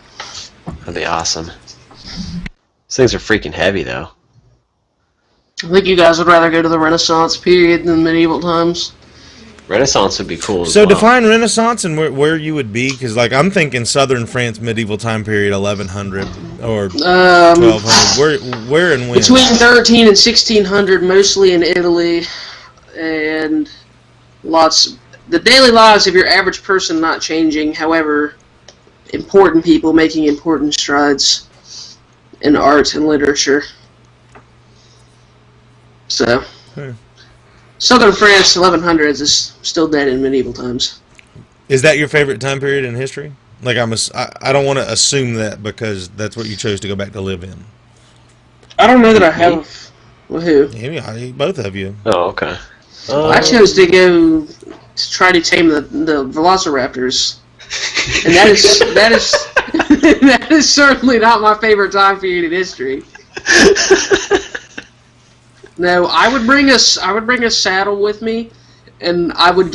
That'd be awesome. These things are freaking heavy, though. I think you guys would rather go to the Renaissance period than medieval times. Renaissance would be cool as So well. define Renaissance and where you would be, because like I'm thinking Southern France medieval time period 1100 or 1200. Where and when? Between 13 and 1600, mostly in Italy, and the daily lives of your average person not changing. However, important people making important strides in art and literature. So. Southern France, 1100s, is still dead in medieval times. Is that your favorite time period in history? Like I don't want to assume that because that's what you chose to go back to live in. I don't know that I have. Well, who? Yeah, both of you. Oh, okay. I chose to go to try to tame the velociraptors, and that is that is certainly not my favorite time period in history. No, I would bring a saddle with me, and I would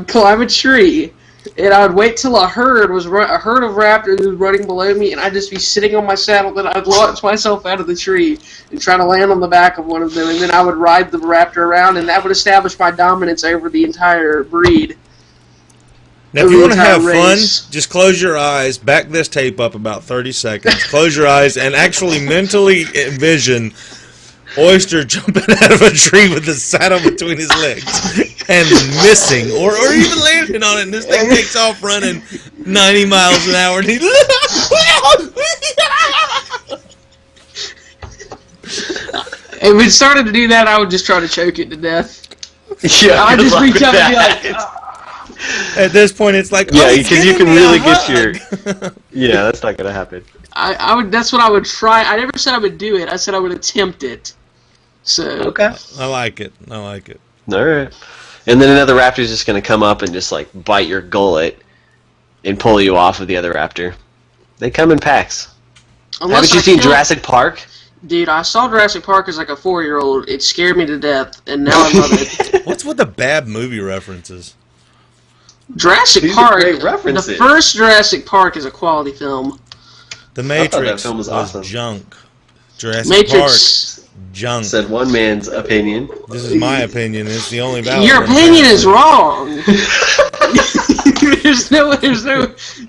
climb a tree, and I would wait till a herd of raptors was running below me, and I'd just be sitting on my saddle, then I'd launch myself out of the tree and try to land on the back of one of them, and then I would ride the raptor around, and that would establish my dominance over the entire breed. Now, if you want to have fun, just close your eyes, back this tape up about 30 seconds, close your eyes, and actually mentally envision Oyster jumping out of a tree with the saddle between his legs and missing, or even landing on it, and this thing takes off running 90 miles an hour. And he if it started to do that, I would just try to choke it to death. Yeah, I'd just reach up and be like, at this point, it's like, yeah, because you can really get your. Yeah, that's not gonna happen. I would. That's what I would try. I never said I would do it. I said I would attempt it. So okay, I like it. I like it. All right, and then another raptor's just gonna come up and just like bite your gullet and pull you off of the other raptor. They come in packs. Haven't you seen Jurassic Park? Dude, I saw Jurassic Park as like a 4-year-old. It scared me to death, and now I love it. What's with the bad movie references? Jurassic Park. The first Jurassic Park is a quality film. The Matrix film was awesome. Junk. Jurassic Matrix. Park, junk. Said one man's opinion. This is my opinion. It's the only valid. Your opinion is wrong. there's no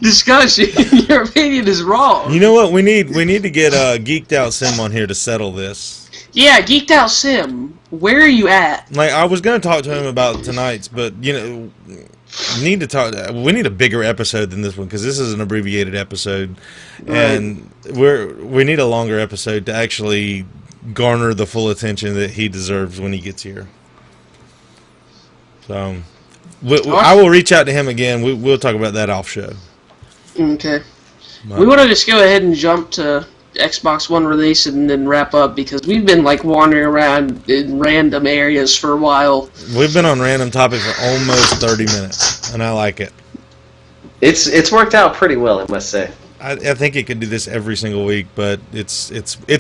discussion. Your opinion is wrong. You know what? We need to get Geeked Out Sim on here to settle this. Yeah, Geeked Out Sim. Where are you at? Like, I was gonna talk to him about tonight's, but you know. We need a bigger episode than this one, because this is an abbreviated episode, and we need a longer episode to actually garner the full attention that he deserves when he gets here. So, I will reach out to him again. We'll talk about that off show. Okay. We want to just go ahead and jump to Xbox One release and then wrap up, because we've been like wandering around in random areas for a while. We've been on random topics for almost 30 minutes, and I like it. It's worked out pretty well, I must say. I think it could do this every single week, but it's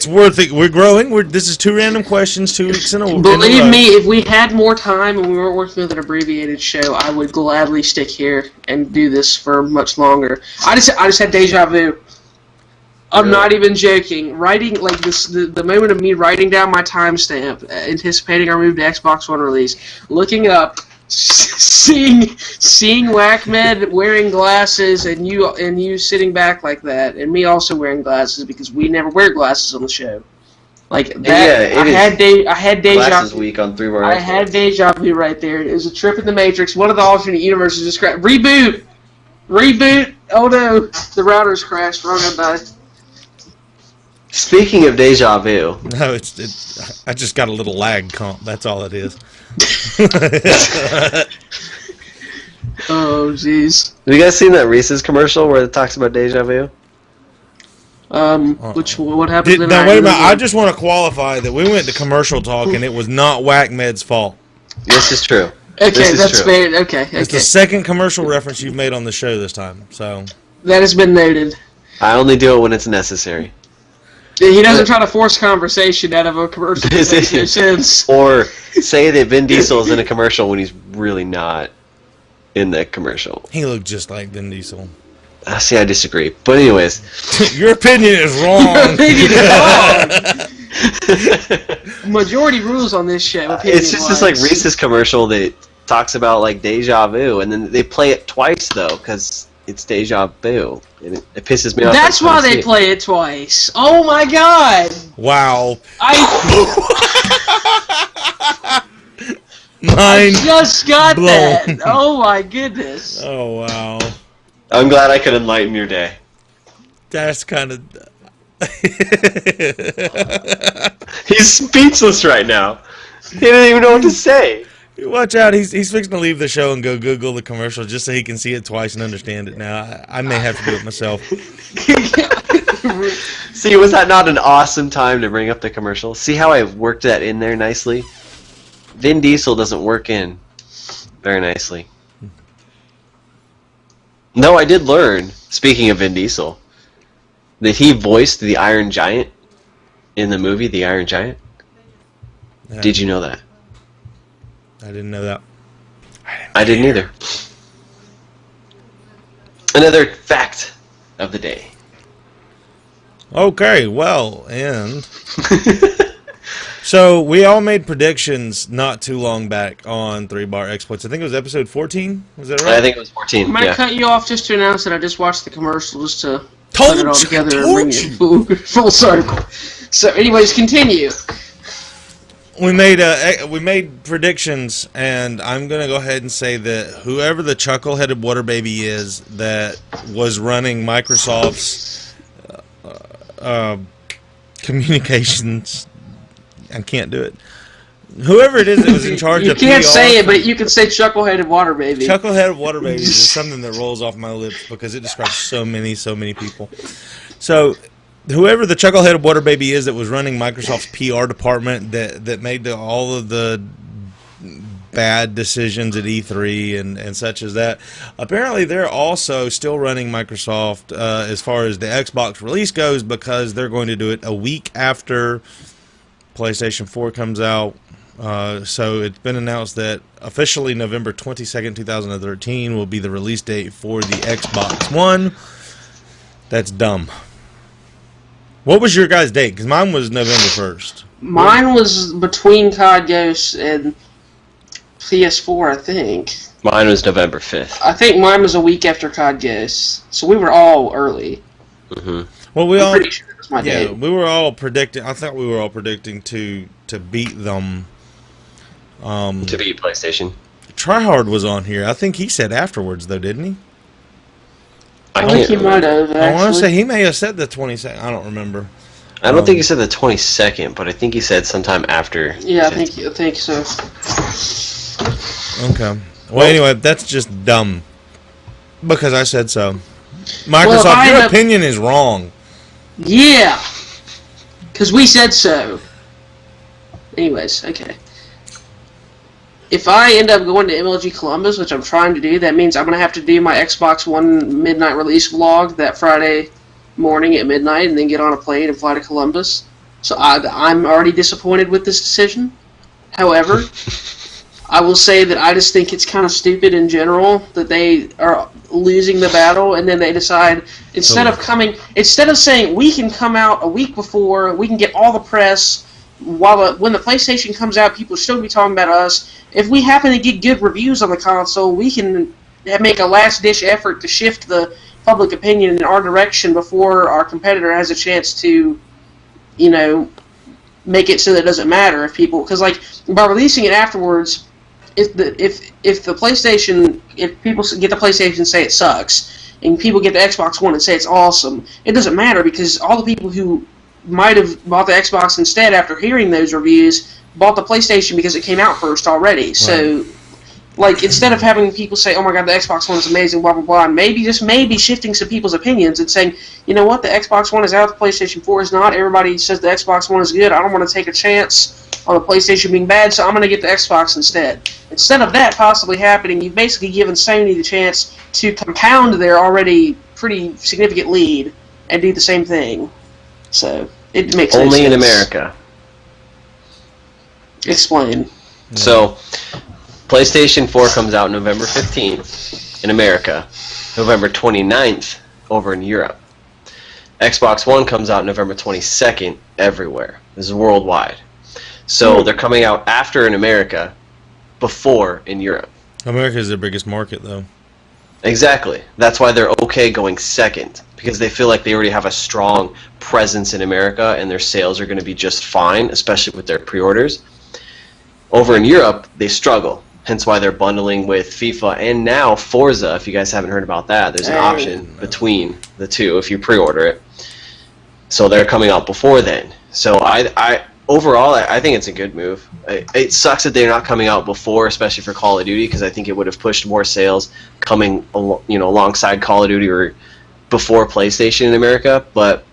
worth it. We're growing. This is 2 random questions, 2 weeks in a row. Believe me, if we had more time and we weren't working with an abbreviated show, I would gladly stick here and do this for much longer. I just had deja vu. I'm not even joking. Writing like this, the moment of me writing down my timestamp, anticipating our move to Xbox One release, looking up, seeing Whackmed wearing glasses, and you sitting back like that, and me also wearing glasses because we never wear glasses on the show. Like that, yeah, I had deja Glasses week on 3 more. I had deja vu right there. It was a trip in the Matrix. One of the alternate universes just crashed. Reboot. Oh no, the router's crashed. We're gonna die. Speaking of deja vu. No, it's I just got a little lag comp. That's all it is. Oh, jeez. Have you guys seen that Reese's commercial where it talks about deja vu? What happened? Now wait a minute. I just want to qualify that we went to commercial talk and it was not Whack Med's fault. This is true. Okay, that's fair. Okay. It's the second commercial reference you've made on the show this time. So that has been noted. I only do it when it's necessary. He doesn't try to force conversation out of a commercial. That makes no sense. Or say that Vin Diesel is in a commercial when he's really not in that commercial. He looked just like Vin Diesel. See, I disagree. But anyways. Your opinion is wrong. Your opinion is wrong. Majority rules on this show. It's just this like Reese's commercial that talks about like deja vu, and then they play it twice though, because it's deja vu, and it pisses me off. That's why they play it twice. Oh my god! Wow. I just got that. Oh my goodness. Oh wow. I'm glad I could enlighten your day. That's kind of... He's speechless right now. He doesn't even know what to say. Watch out, he's fixing to leave the show and go Google the commercial just so he can see it twice and understand it now. I may have to do it myself. See, was that not an awesome time to bring up the commercial? See how I worked that in there nicely? Vin Diesel doesn't work in very nicely. No, I did learn, speaking of Vin Diesel, that he voiced the Iron Giant in the movie The Iron Giant. Yeah. Did you know that? I didn't know that. I didn't either. Another fact of the day. Okay, well, and... So, we all made predictions not too long back on 3-Bar Exploits. I think it was episode 14. Was that right? I think it was 14. I'm going to cut you off just to announce that I just watched the commercial just to put it all together and bring it full circle. So, anyways, continue. We made predictions, and I'm going to go ahead and say that whoever the chuckle-headed water baby is that was running Microsoft's communications... I can't do it. Whoever it is that was in charge of PR... You can't say it, but you can say chuckle-headed water baby. Chuckle-headed water baby is something that rolls off my lips because it describes so many people. So, whoever the chuckle-headed water baby is that was running Microsoft's PR department that made all of the bad decisions at E3 and such as that, apparently they're also still running Microsoft as far as the Xbox release goes because they're going to do it a week after PlayStation 4 comes out. So it's been announced that officially November 22nd, 2013 will be the release date for the Xbox One. That's dumb. What was your guys' date? Because mine was November 1st. Mine was between COD Ghosts and PS4, I think. Mine was November 5th. I think mine was a week after COD Ghosts. So we were all early. Mm-hmm. Well, I'm pretty sure it was my date. We were all predicting. I thought we were all predicting to beat them. To beat PlayStation. Tryhard was on here. I think he said afterwards, though, didn't he? I think he might have. Actually. I want to say he may have said the 22nd. I don't remember. I don't think he said the 22nd, but I think he said sometime after. Yeah, I think so. Okay. Well, anyway, that's just dumb because I said so. Microsoft, your opinion is wrong. Yeah, because we said so. Anyways, okay. If I end up going to MLG Columbus, which I'm trying to do, that means I'm going to have to do my Xbox One midnight release vlog that Friday morning at midnight and then get on a plane and fly to Columbus. So I'm already disappointed with this decision. However, I will say that I just think it's kind of stupid in general that they are losing the battle and then they decide instead of saying we can come out a week before, we can get all the press when the PlayStation comes out, people should be talking about us. If we happen to get good reviews on the console, we can make a last-ditch effort to shift the public opinion in our direction before our competitor has a chance to, make it so that it doesn't matter if people, because by releasing it afterwards, if people get the PlayStation and say it sucks, and people get the Xbox One and say it's awesome, it doesn't matter because all the people who might have bought the Xbox instead after hearing those reviews, bought the PlayStation because it came out first already. Right. So, like, instead of having people say, oh my god, the Xbox One is amazing, blah, blah, blah, and maybe shifting some people's opinions and saying, you know what, the Xbox One is out, the PlayStation 4 is not, everybody says the Xbox One is good, I don't want to take a chance on the PlayStation being bad, so I'm going to get the Xbox instead. Instead of that possibly happening, you've basically given Sony the chance to compound their already pretty significant lead and do the same thing. So, it makes only sense. in America. Explain. So, PlayStation 4 comes out November 15th in America, November 29th over in Europe. Xbox One comes out November 22nd everywhere. This is worldwide. So they're coming out after in America, before in Europe. America is their biggest market, though. Exactly. That's why they're okay going second, because they feel like they already have a strong presence in America and their sales are going to be just fine, especially with their pre-orders. Over in Europe, they struggle. Hence why they're bundling with FIFA and now Forza. If you guys haven't heard about that, there's an option between the two if you pre-order it. So they're coming out before then. So overall, I think it's a good move. It sucks that they're not coming out before, especially for Call of Duty, because I think it would have pushed more sales coming, alongside Call of Duty or before PlayStation in America. But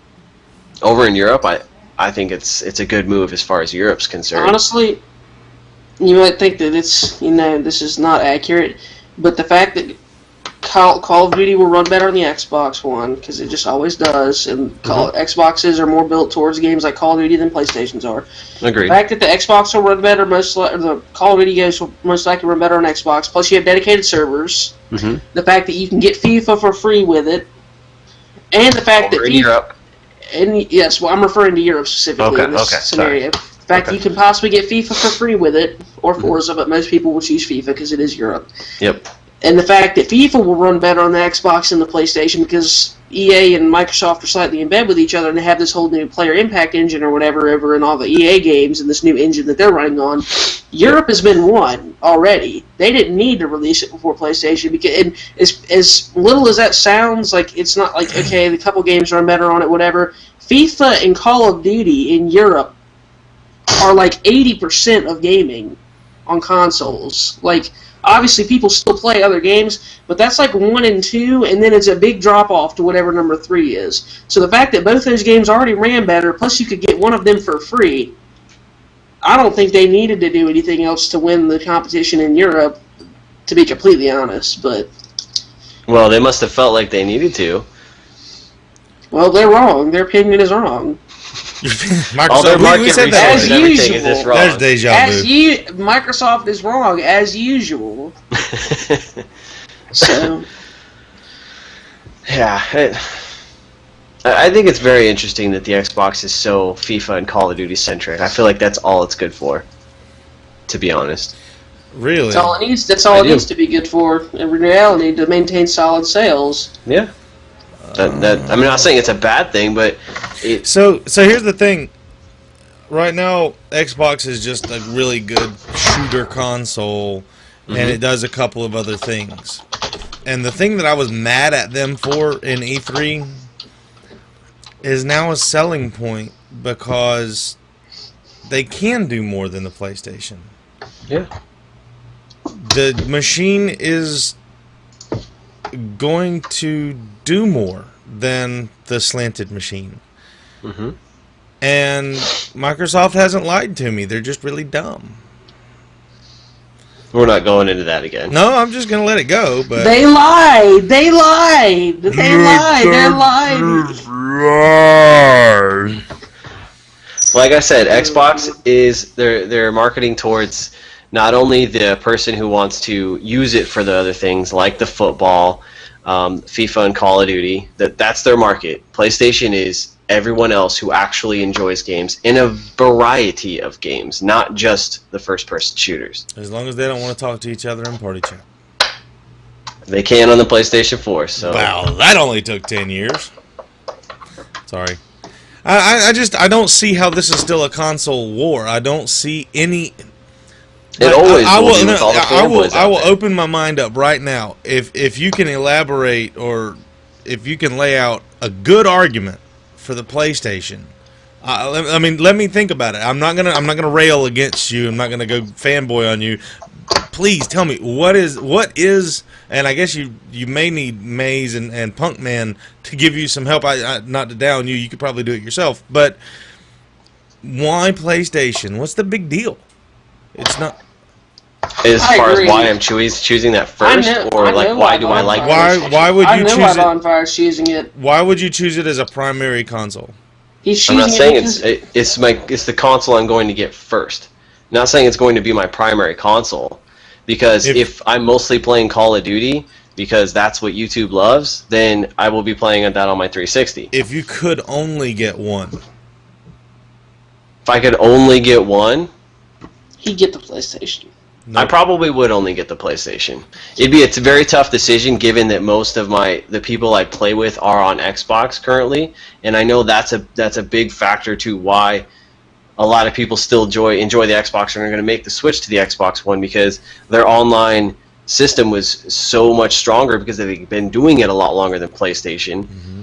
over in Europe, I think it's a good move as far as Europe's concerned. Honestly, you might think that it's, this is not accurate, but the fact that Call of Duty will run better on the Xbox One, because it just always does, and Xboxes are more built towards games like Call of Duty than PlayStations are. Agreed. The fact that the Xbox will run better, the Call of Duty games will most likely run better on Xbox, plus you have dedicated servers, the fact that you can get FIFA for free with it, and the fact over that in Europe. And yes, well, I'm referring to Europe specifically in this scenario. Sorry. The fact that you can possibly get FIFA for free with it, or Forza, but most people will choose FIFA because it is Europe. Yep. And the fact that FIFA will run better on the Xbox than the PlayStation because EA and Microsoft are slightly in bed with each other and they have this whole new player impact engine or whatever over in all the EA games and this new engine that they're running on. Europe has been won already. They didn't need to release it before PlayStation. And as little as that sounds, like it's not like, okay, the couple games run better on it, whatever. FIFA and Call of Duty in Europe are like 80% of gaming on consoles. Like, obviously people still play other games, but that's like 1 and 2, and then it's a big drop-off to whatever number 3 is. So the fact that both those games already ran better, plus you could get one of them for free, I don't think they needed to do anything else to win the competition in Europe, to be completely honest. But well, they must have felt like they needed to. Well, they're wrong. Their opinion is wrong. Microsoft, we said that as usual. There's deja vu. Microsoft is wrong as usual. So, yeah, I think it's very interesting that the Xbox is so FIFA and Call of Duty centric. I feel like that's all it's good for, to be honest. Really? That's all it needs. That's all it needs to be good for in reality, to maintain solid sales. Yeah. I'm not saying it's a bad thing, but so here's the thing. Right now, Xbox is just a really good shooter console, and it does a couple of other things. And the thing that I was mad at them for in E3 is now a selling point because they can do more than the PlayStation. Yeah. The machine is going to do more than the slanted machine. And Microsoft hasn't lied to me. They're just really dumb. We're not going into that again. No, I'm just going to let it go. But they lied. They lied. They lied. They're lying. Like I said, Xbox is they're marketing towards not only the person who wants to use it for the other things like the football, FIFA and Call of Duty. That's their market. PlayStation is everyone else who actually enjoys games in a variety of games, not just the first-person shooters. As long as they don't want to talk to each other in party chat. They can on the PlayStation 4. So. Wow, that only took 10 years. Sorry. I don't see how this is still a console war. I don't see any... It always will be with all the fanboys I will open my mind up right now. If you can elaborate or if you can lay out a good argument for the PlayStation, I mean, let me think about it. I'm not gonna rail against you. I'm not gonna go fanboy on you. Please tell me what is, and I guess you may need Maze and Punk Man to give you some help. I not to down you. You could probably do it yourself, but why PlayStation? What's the big deal? It's not. As far as why I'm choosing that first, or like why do I like? Why would you choose it? I know why Bondfire's choosing it. Why would you choose it as a primary console? I'm not saying it's the console I'm going to get first. I'm not saying it's going to be my primary console, because if I'm mostly playing Call of Duty because that's what YouTube loves, then I will be playing that on my 360. If you could only get one. If I could only get one, he'd get the PlayStation. Nope. I probably would only get the PlayStation. It's a very tough decision given that most of the people I play with are on Xbox currently, and I know that's a big factor to why a lot of people still enjoy the Xbox and are going to make the switch to the Xbox One, because their online system was so much stronger because they've been doing it a lot longer than PlayStation. Mm-hmm.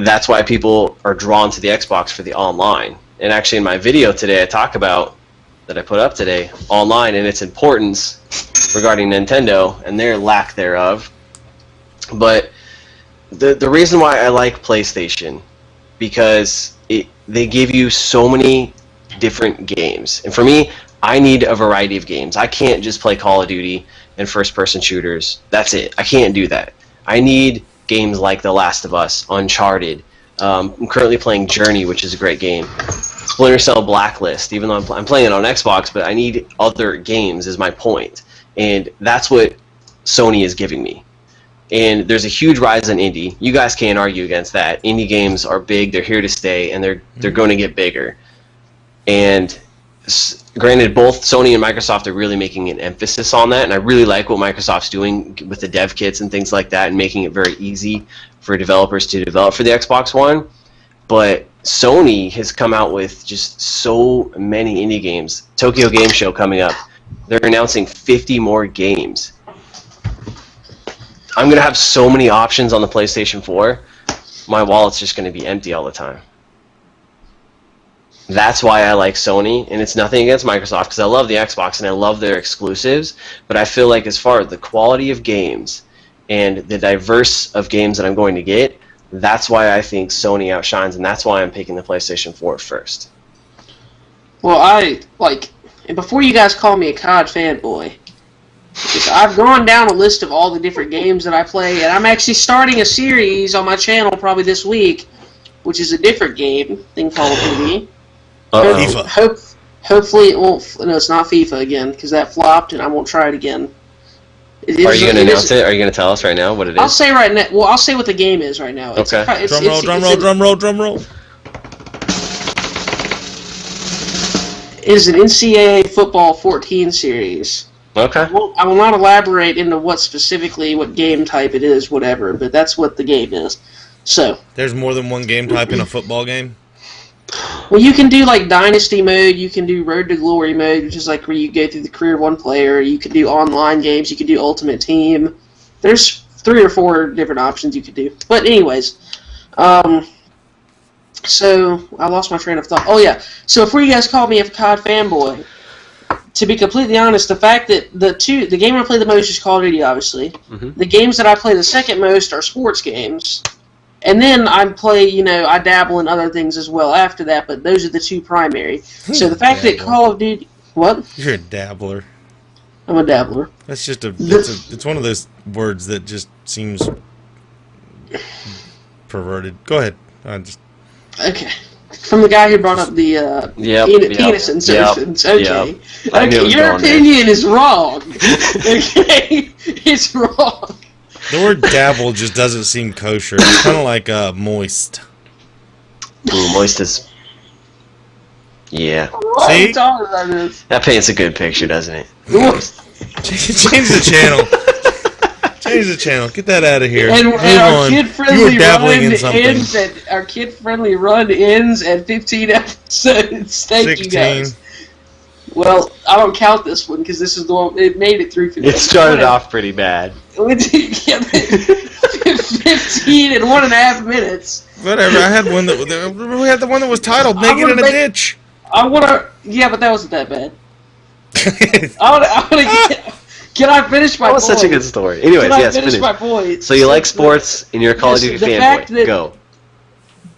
That's why people are drawn to the Xbox for the online. And actually in my video today I talk about that I put up today online and its importance regarding Nintendo and their lack thereof. But the reason why I like PlayStation, because they give you so many different games, and for me, I need a variety of games. I can't just play Call of Duty and first-person shooters. That's it. I can't do that. I need games like The Last of Us, Uncharted. I'm currently playing Journey, which is a great game. Splinter Cell Blacklist, even though I'm playing it on Xbox, but I need other games is my point. And that's what Sony is giving me. And there's a huge rise in indie. You guys can't argue against that. Indie games are big, they're here to stay, and they're going to get bigger. And granted, both Sony and Microsoft are really making an emphasis on that, and I really like what Microsoft's doing with the dev kits and things like that, and making it very easy for developers to develop for the Xbox One. But Sony has come out with just so many indie games. Tokyo Game Show coming up. They're announcing 50 more games. I'm going to have so many options on the PlayStation 4. My wallet's just going to be empty all the time. That's why I like Sony, and it's nothing against Microsoft, because I love the Xbox and I love their exclusives, but I feel like as far as the quality of games and the diverse of games that I'm going to get, that's why I think Sony outshines, and that's why I'm picking the PlayStation 4 first. Well, and before you guys call me a COD fanboy, I've gone down a list of all the different games that I play, and I'm actually starting a series on my channel probably this week, which is a different game than Call of Duty. FIFA. Hopefully it won't. No, it's not FIFA again, because that flopped, and I won't try it again. Are you going to announce it? Are you going to tell us right now what it is? I'll say right now. Well, I'll say what the game is right now. Okay. Drum roll. It is an NCAA Football 14 series. Okay. I will not elaborate into what game type it is, whatever, but that's what the game is. So. There's more than one game type in a football game? Well, you can do like Dynasty mode, you can do Road to Glory mode, which is like where you go through the career of one player, you can do online games, you can do Ultimate Team. There's 3 or 4 different options you could do. But anyways, so I lost my train of thought. Oh yeah, so before you guys call me a COD fanboy, to be completely honest, the fact that the game I play the most is Call of Duty, obviously. Mm-hmm. The games that I play the second most are sports games. And then I dabble in other things as well after that, but those are the 2 primary. So the fact that Call of Duty... What? You're a dabbler. I'm a dabbler. That's just it's one of those words that just seems perverted. Go ahead. Okay. From the guy who brought up the penis insertions. Okay. Your opinion is wrong. Okay? It's wrong. The word dabble just doesn't seem kosher. It's kind of like moist. Ooh, moist is... Yeah. See? That paints a good picture, doesn't it? Change the channel. Change the channel. Get that out of here. And our kid-friendly run ends at 15 episodes. Thank you guys. Well, I don't count this one because this is the one it made it through. It started off pretty bad. 15 and 1.5 minutes. Whatever. I had one that we had the one that was titled "Naked in a Ditch." I wanna. Yeah, but that wasn't that bad. I wanna. Can I finish my That point? was such a good story. Anyways, Can I yes, finish finish. my point? So you like sports and you're a Call of Duty fanboy. Go.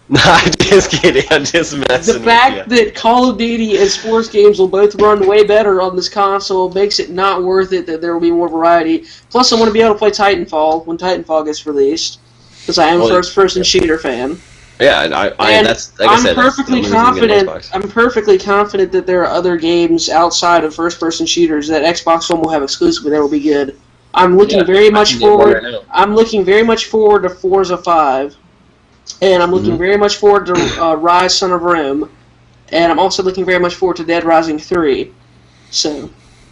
No, I'm just kidding. I'm just messing The fact that Call of Duty and sports games will both run way better on this console makes it not worth it that there will be more variety. Plus, I want to be able to play Titanfall when Titanfall gets released, because I am a first-person shooter fan. Yeah, and that's like I said. Perfectly confident. I'm perfectly confident that there are other games outside of first-person shooters that Xbox One will have exclusively that will be good. I'm looking very much forward. I'm looking very much forward to Forza 5. And I'm looking very much forward to Rise Son of Rome. And I'm also looking very much forward to Dead Rising 3. So,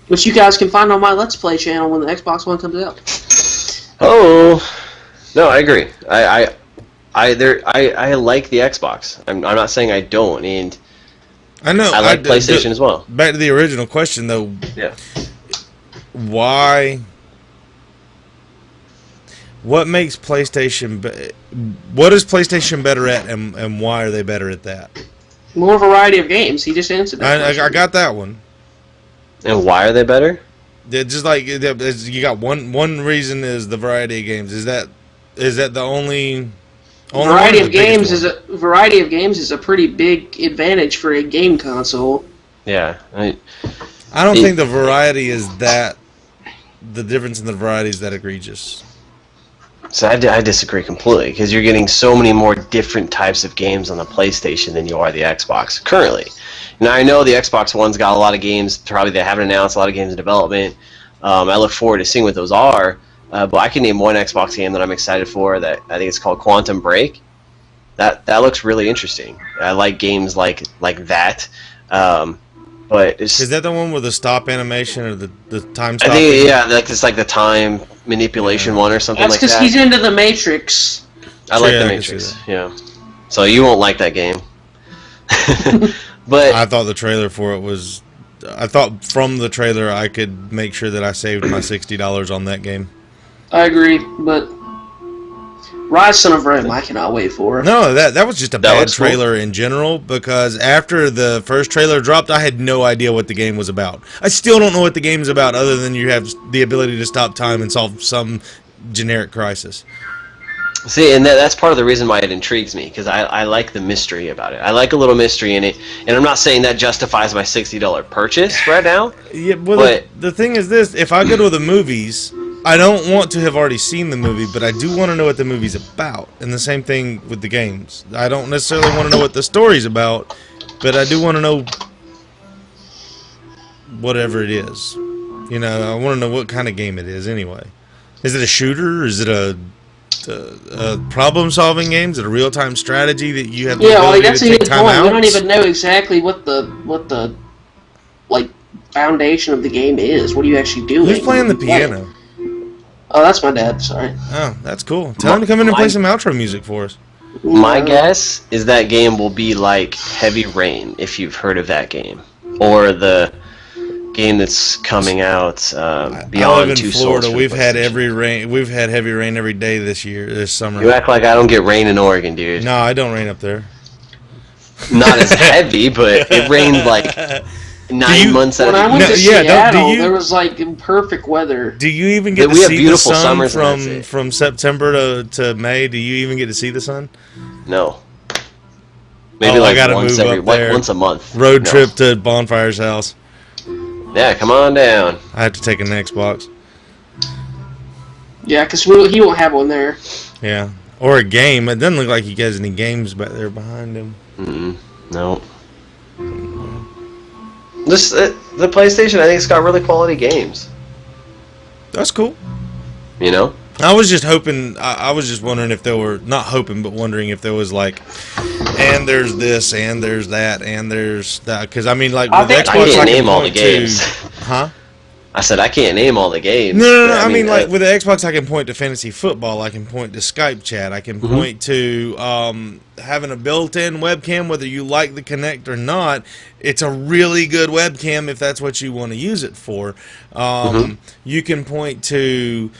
which you guys can find on my Let's Play channel when the Xbox One comes out. Oh, no, I agree. I like the Xbox. I'm not saying I don't, and I know I like PlayStation as well. Back to the original question, though. Yeah. Why? What makes PlayStation? What is PlayStation better at, and why are they better at that? More variety of games. He just answered that. I got that one. And why are they better? They're just like you got one reason is the variety of games. Is that the only variety of games is a pretty big advantage for a game console. Yeah. I don't think the variety is that. The difference in the variety is that egregious. So I disagree completely, because you're getting so many more different types of games on the PlayStation than you are the Xbox currently. Now I know the Xbox One's got a lot of games probably they haven't announced, a lot of games in development. I look forward to seeing what those are, but I can name one Xbox game that I'm excited for that I think it's called Quantum Break. That looks really interesting. I like games like that. But is that the one with the stop animation or the time stopping? I think it's like the time manipulation one or something like that. That's because he's into the Matrix. I like the Matrix. Yeah. So you won't like that game. But I thought the trailer for it was. I thought from the trailer I could make sure that I saved my $60 on that game. I agree, but Rise Son of Rome, I cannot wait for. No, that was just a bad trailer in general, because after the first trailer dropped, I had no idea what the game was about. I still don't know what the game's about, other than you have the ability to stop time and solve some generic crisis. See, and that's part of the reason why it intrigues me, because I like the mystery about it. I like a little mystery in it, and I'm not saying that justifies my $60 purchase right now. Yeah, well, but the thing is this: if I go to the movies, I don't want to have already seen the movie, but I do want to know what the movie's about. And the same thing with the games. I don't necessarily want to know what the story's about, but I do want to know whatever it is. You know, I want to know what kind of game it is anyway. Is it a shooter? Is it a problem-solving game? Is it a real-time strategy that you have the ability that's to a take good time point. out? We don't even know exactly what the foundation of the game is. What are you actually doing? Who's playing the piano? Oh, that's my dad. Sorry. Oh, that's cool. Tell him to come in and play some outro music for us. My guess is that game will be like Heavy Rain, if you've heard of that game, or the game that's coming out Beyond Two Souls. Florida. We've had heavy rain every day this summer. You act like I don't get rain in Oregon, dude. No, I don't rain up there. Not as heavy, but it rained like 9 months out of the year. When I went to Seattle, there was like perfect weather. Do you even get to see the sun from September to May? Do you even get to see the sun? No. Maybe once a month. Road trip to Bondfire's house. Yeah, come on down. I have to take an Xbox. Yeah, because he won't have one there. Yeah, or a game. It doesn't look like he has any games back there behind him. No. The PlayStation, I think it's got really quality games. That's cool. You know? I was just hoping, I was just wondering if there were, not hoping, but wondering if there was like, and there's this, and there's that, and there's that. Because, I mean, like, with Xbox, I can't name all the games. Huh? I said I can't name all the games. No. I mean, like, with the Xbox, I can point to fantasy football. I can point to Skype chat. I can point to having a built-in webcam, whether you like the Kinect or not. It's a really good webcam if that's what you want to use it for. You can point to...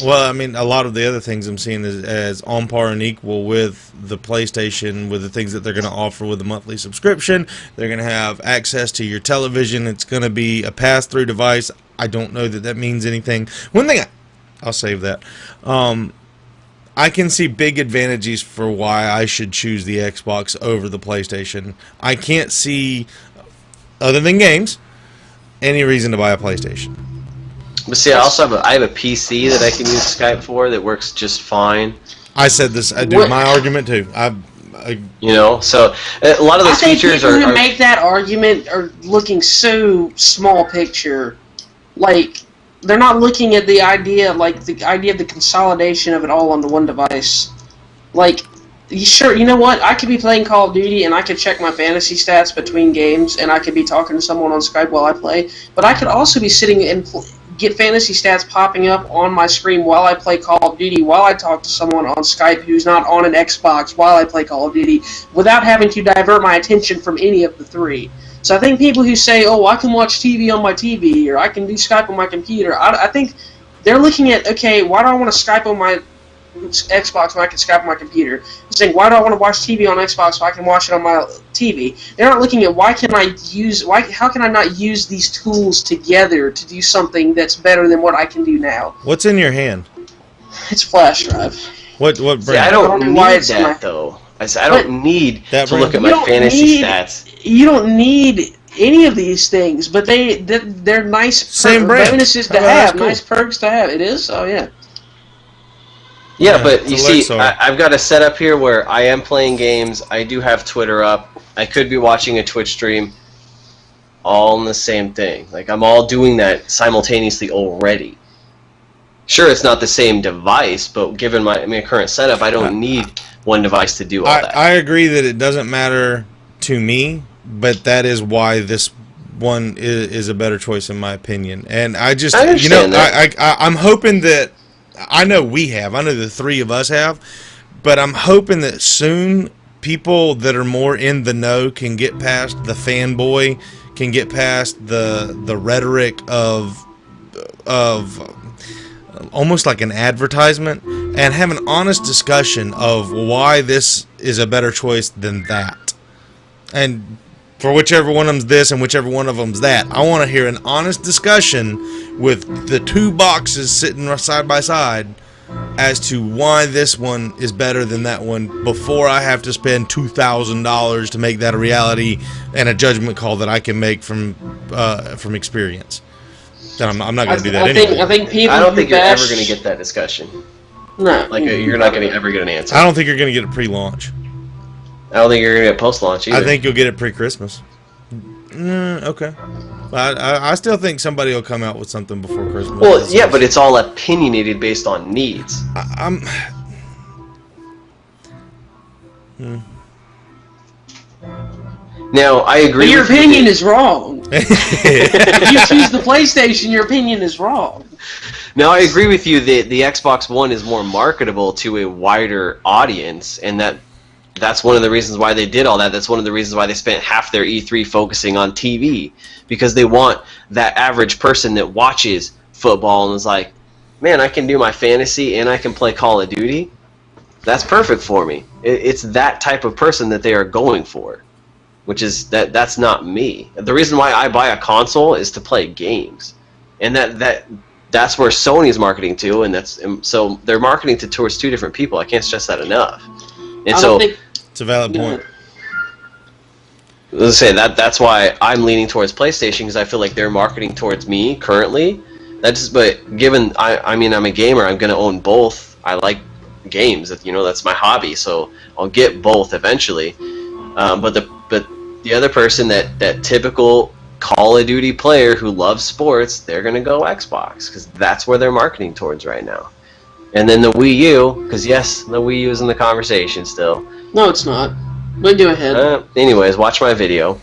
Well, I mean, a lot of the other things I'm seeing is as on par and equal with the PlayStation, with the things that they're going to offer with a monthly subscription. They're going to have access to your television. It's going to be a pass-through device. I don't know that that means anything. One thing, I'll save that. I can see big advantages for why I should choose the Xbox over the PlayStation. I can't see, other than games, any reason to buy a PlayStation. But see, I also have a PC that I can use Skype for that works just fine. I said this. I do my argument too. You know, so a lot of those features people who make that argument are looking so small picture. Like, they're not looking at the idea, like the idea of the consolidation of it all onto one device. Like, you know what? I could be playing Call of Duty and I could check my fantasy stats between games, and I could be talking to someone on Skype while I play. But I could also be sitting and get fantasy stats popping up on my screen while I play Call of Duty, while I talk to someone on Skype who's not on an Xbox while I play Call of Duty, without having to divert my attention from any of the three. So I think people who say, oh, I can watch TV on my TV, or I can do Skype on my computer, I think they're looking at, okay, why do I want to Skype on my Xbox when I can Skype on my computer? They're saying, why do I want to watch TV on Xbox so I can watch it on my TV? They're not looking at how can I not use these tools together to do something that's better than what I can do now? What's in your hand? It's a flash drive. What brand? See, I don't need that though. I don't need to look at my fantasy stats. You don't need any of these things, but they're nice bonuses to have, cool. Nice perks to have. It is? Oh, yeah. Yeah, but you see, I've got a setup here where I am playing games. I do have Twitter up. I could be watching a Twitch stream. All in the same thing. Like, I'm all doing that simultaneously already. Sure, it's not the same device, but given my current setup, I don't need one device to do all that. I agree that it doesn't matter to me, but that is why this one is a better choice in my opinion. And I understand that. I'm hoping that, I know the three of us have, but I'm hoping that soon people that are more in the know can get past the fanboy, can get past the rhetoric of almost like an advertisement, and have an honest discussion of why this is a better choice than that. And for whichever one of them's this and whichever one of them's that, I want to hear an honest discussion with the two boxes sitting side by side as to why this one is better than that one before I have to spend $2,000 to make that a reality and a judgment call that I can make from experience. And I'm not going to do that anyway. I don't think you're ever going to get that discussion. No. Like, you're not going to ever get an answer. I don't think you're going to get it pre-launch. I don't think you're going to get post-launch either. I think you'll get it pre-Christmas. Okay. I still think somebody will come out with something before Christmas. Well, yeah, but it's all opinionated based on needs. Now, I agree but your opinion is wrong. If you choose the PlayStation, your opinion is wrong. Now, I agree with you that the Xbox One is more marketable to a wider audience, and that's one of the reasons why they did all that. That's one of the reasons why they spent half their E3 focusing on TV, because they want that average person that watches football and is like, man, I can do my fantasy and I can play Call of Duty. That's perfect for me. It's that type of person that they are going for, which is that's not me. The reason why I buy a console is to play games, and that's where Sony's marketing to, and so they're marketing towards two different people. I can't stress that enough. And it's a valid point. Let's say that's why I'm leaning towards PlayStation, because I feel like they're marketing towards me currently. But given I'm a gamer, I'm going to own both. I like games. That's my hobby, so I'll get both eventually. But the other person, that typical Call of Duty player who loves sports, they're going to go Xbox, because that's where they're marketing towards right now. And then the Wii U, because yes, the Wii U is in the conversation still. No, it's not. But go ahead. Anyways, watch my video.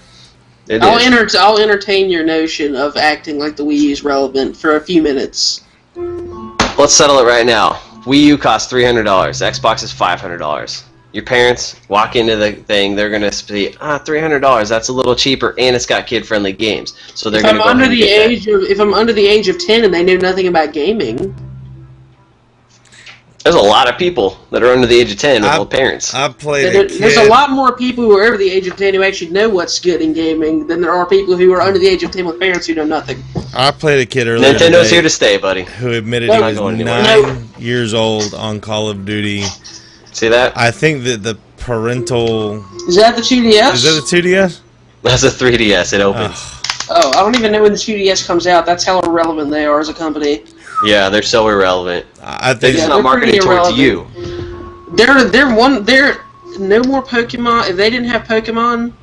I'll entertain your notion of acting like the Wii U is relevant for a few minutes. Let's settle it right now. Wii U costs $300. Xbox is $500. Your parents walk into the thing, they're gonna say, $300. That's a little cheaper, and it's got kid-friendly games. So they're gonna go ahead and get that. If I'm under the age of 10 and they know nothing about gaming. There's a lot of people that are under the age of 10 with old parents. I played There's a lot more people who are over the age of 10 who actually know what's good in gaming than there are people who are under the age of 10 with parents who know nothing. I played a kid earlier Nintendo's here to stay, buddy. who admitted he was 9 years old on Call of Duty. See that? I think that the parental... Is that the 2DS? Is that the 2DS? That's a 3DS. It opens. Oh, I don't even know when the 2DS comes out. That's how irrelevant they are as a company. Yeah, they're so irrelevant. I They're think just not marketing towards you. They're no more Pokemon. If they didn't have Pokemon,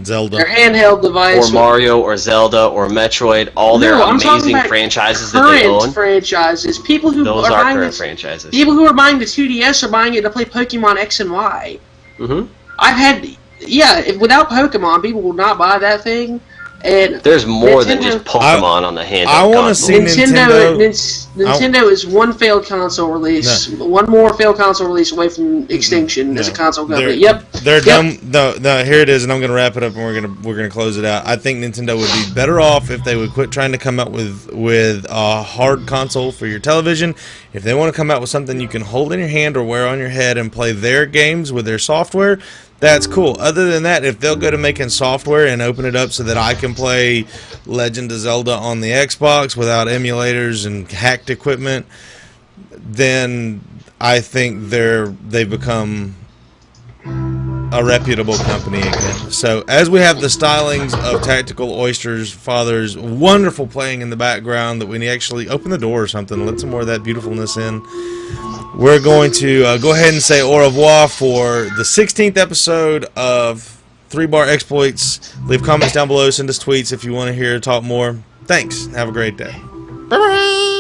Zelda. their handheld device Or Mario, or Zelda, or Metroid, all their amazing franchises that they own. Franchises. People who Those are are buying current this, franchises. people who are buying the 2DS are buying it to play Pokemon X and Y. Mm-hmm. Without Pokemon, people will not buy that thing. And there's more than just Pokemon on the handheld I want to console. see Nintendo is one failed console release, one more failed console release away from extinction as a console company. They're done. No, here it is, and I'm going to wrap it up, and we're gonna close it out. I think Nintendo would be better off if they would quit trying to come out with a hard console for your television. If they want to come out with something you can hold in your hand or wear on your head and play their games with their software, that's cool. Other than that, if they'll go to making software and open it up so that I can play Legend of Zelda on the Xbox without emulators and hacked equipment, then I think they've become a reputable company again. So as we have the stylings of TacticalOyster's father's wonderful playing in the background, that we actually open the door or something, let some more of that beautifulness in. We're going to go ahead and say au revoir for the 16th episode of 3-Bar Exploits. Leave comments down below, send us tweets if you want to hear talk more. Thanks. Have a great day. Bye-bye.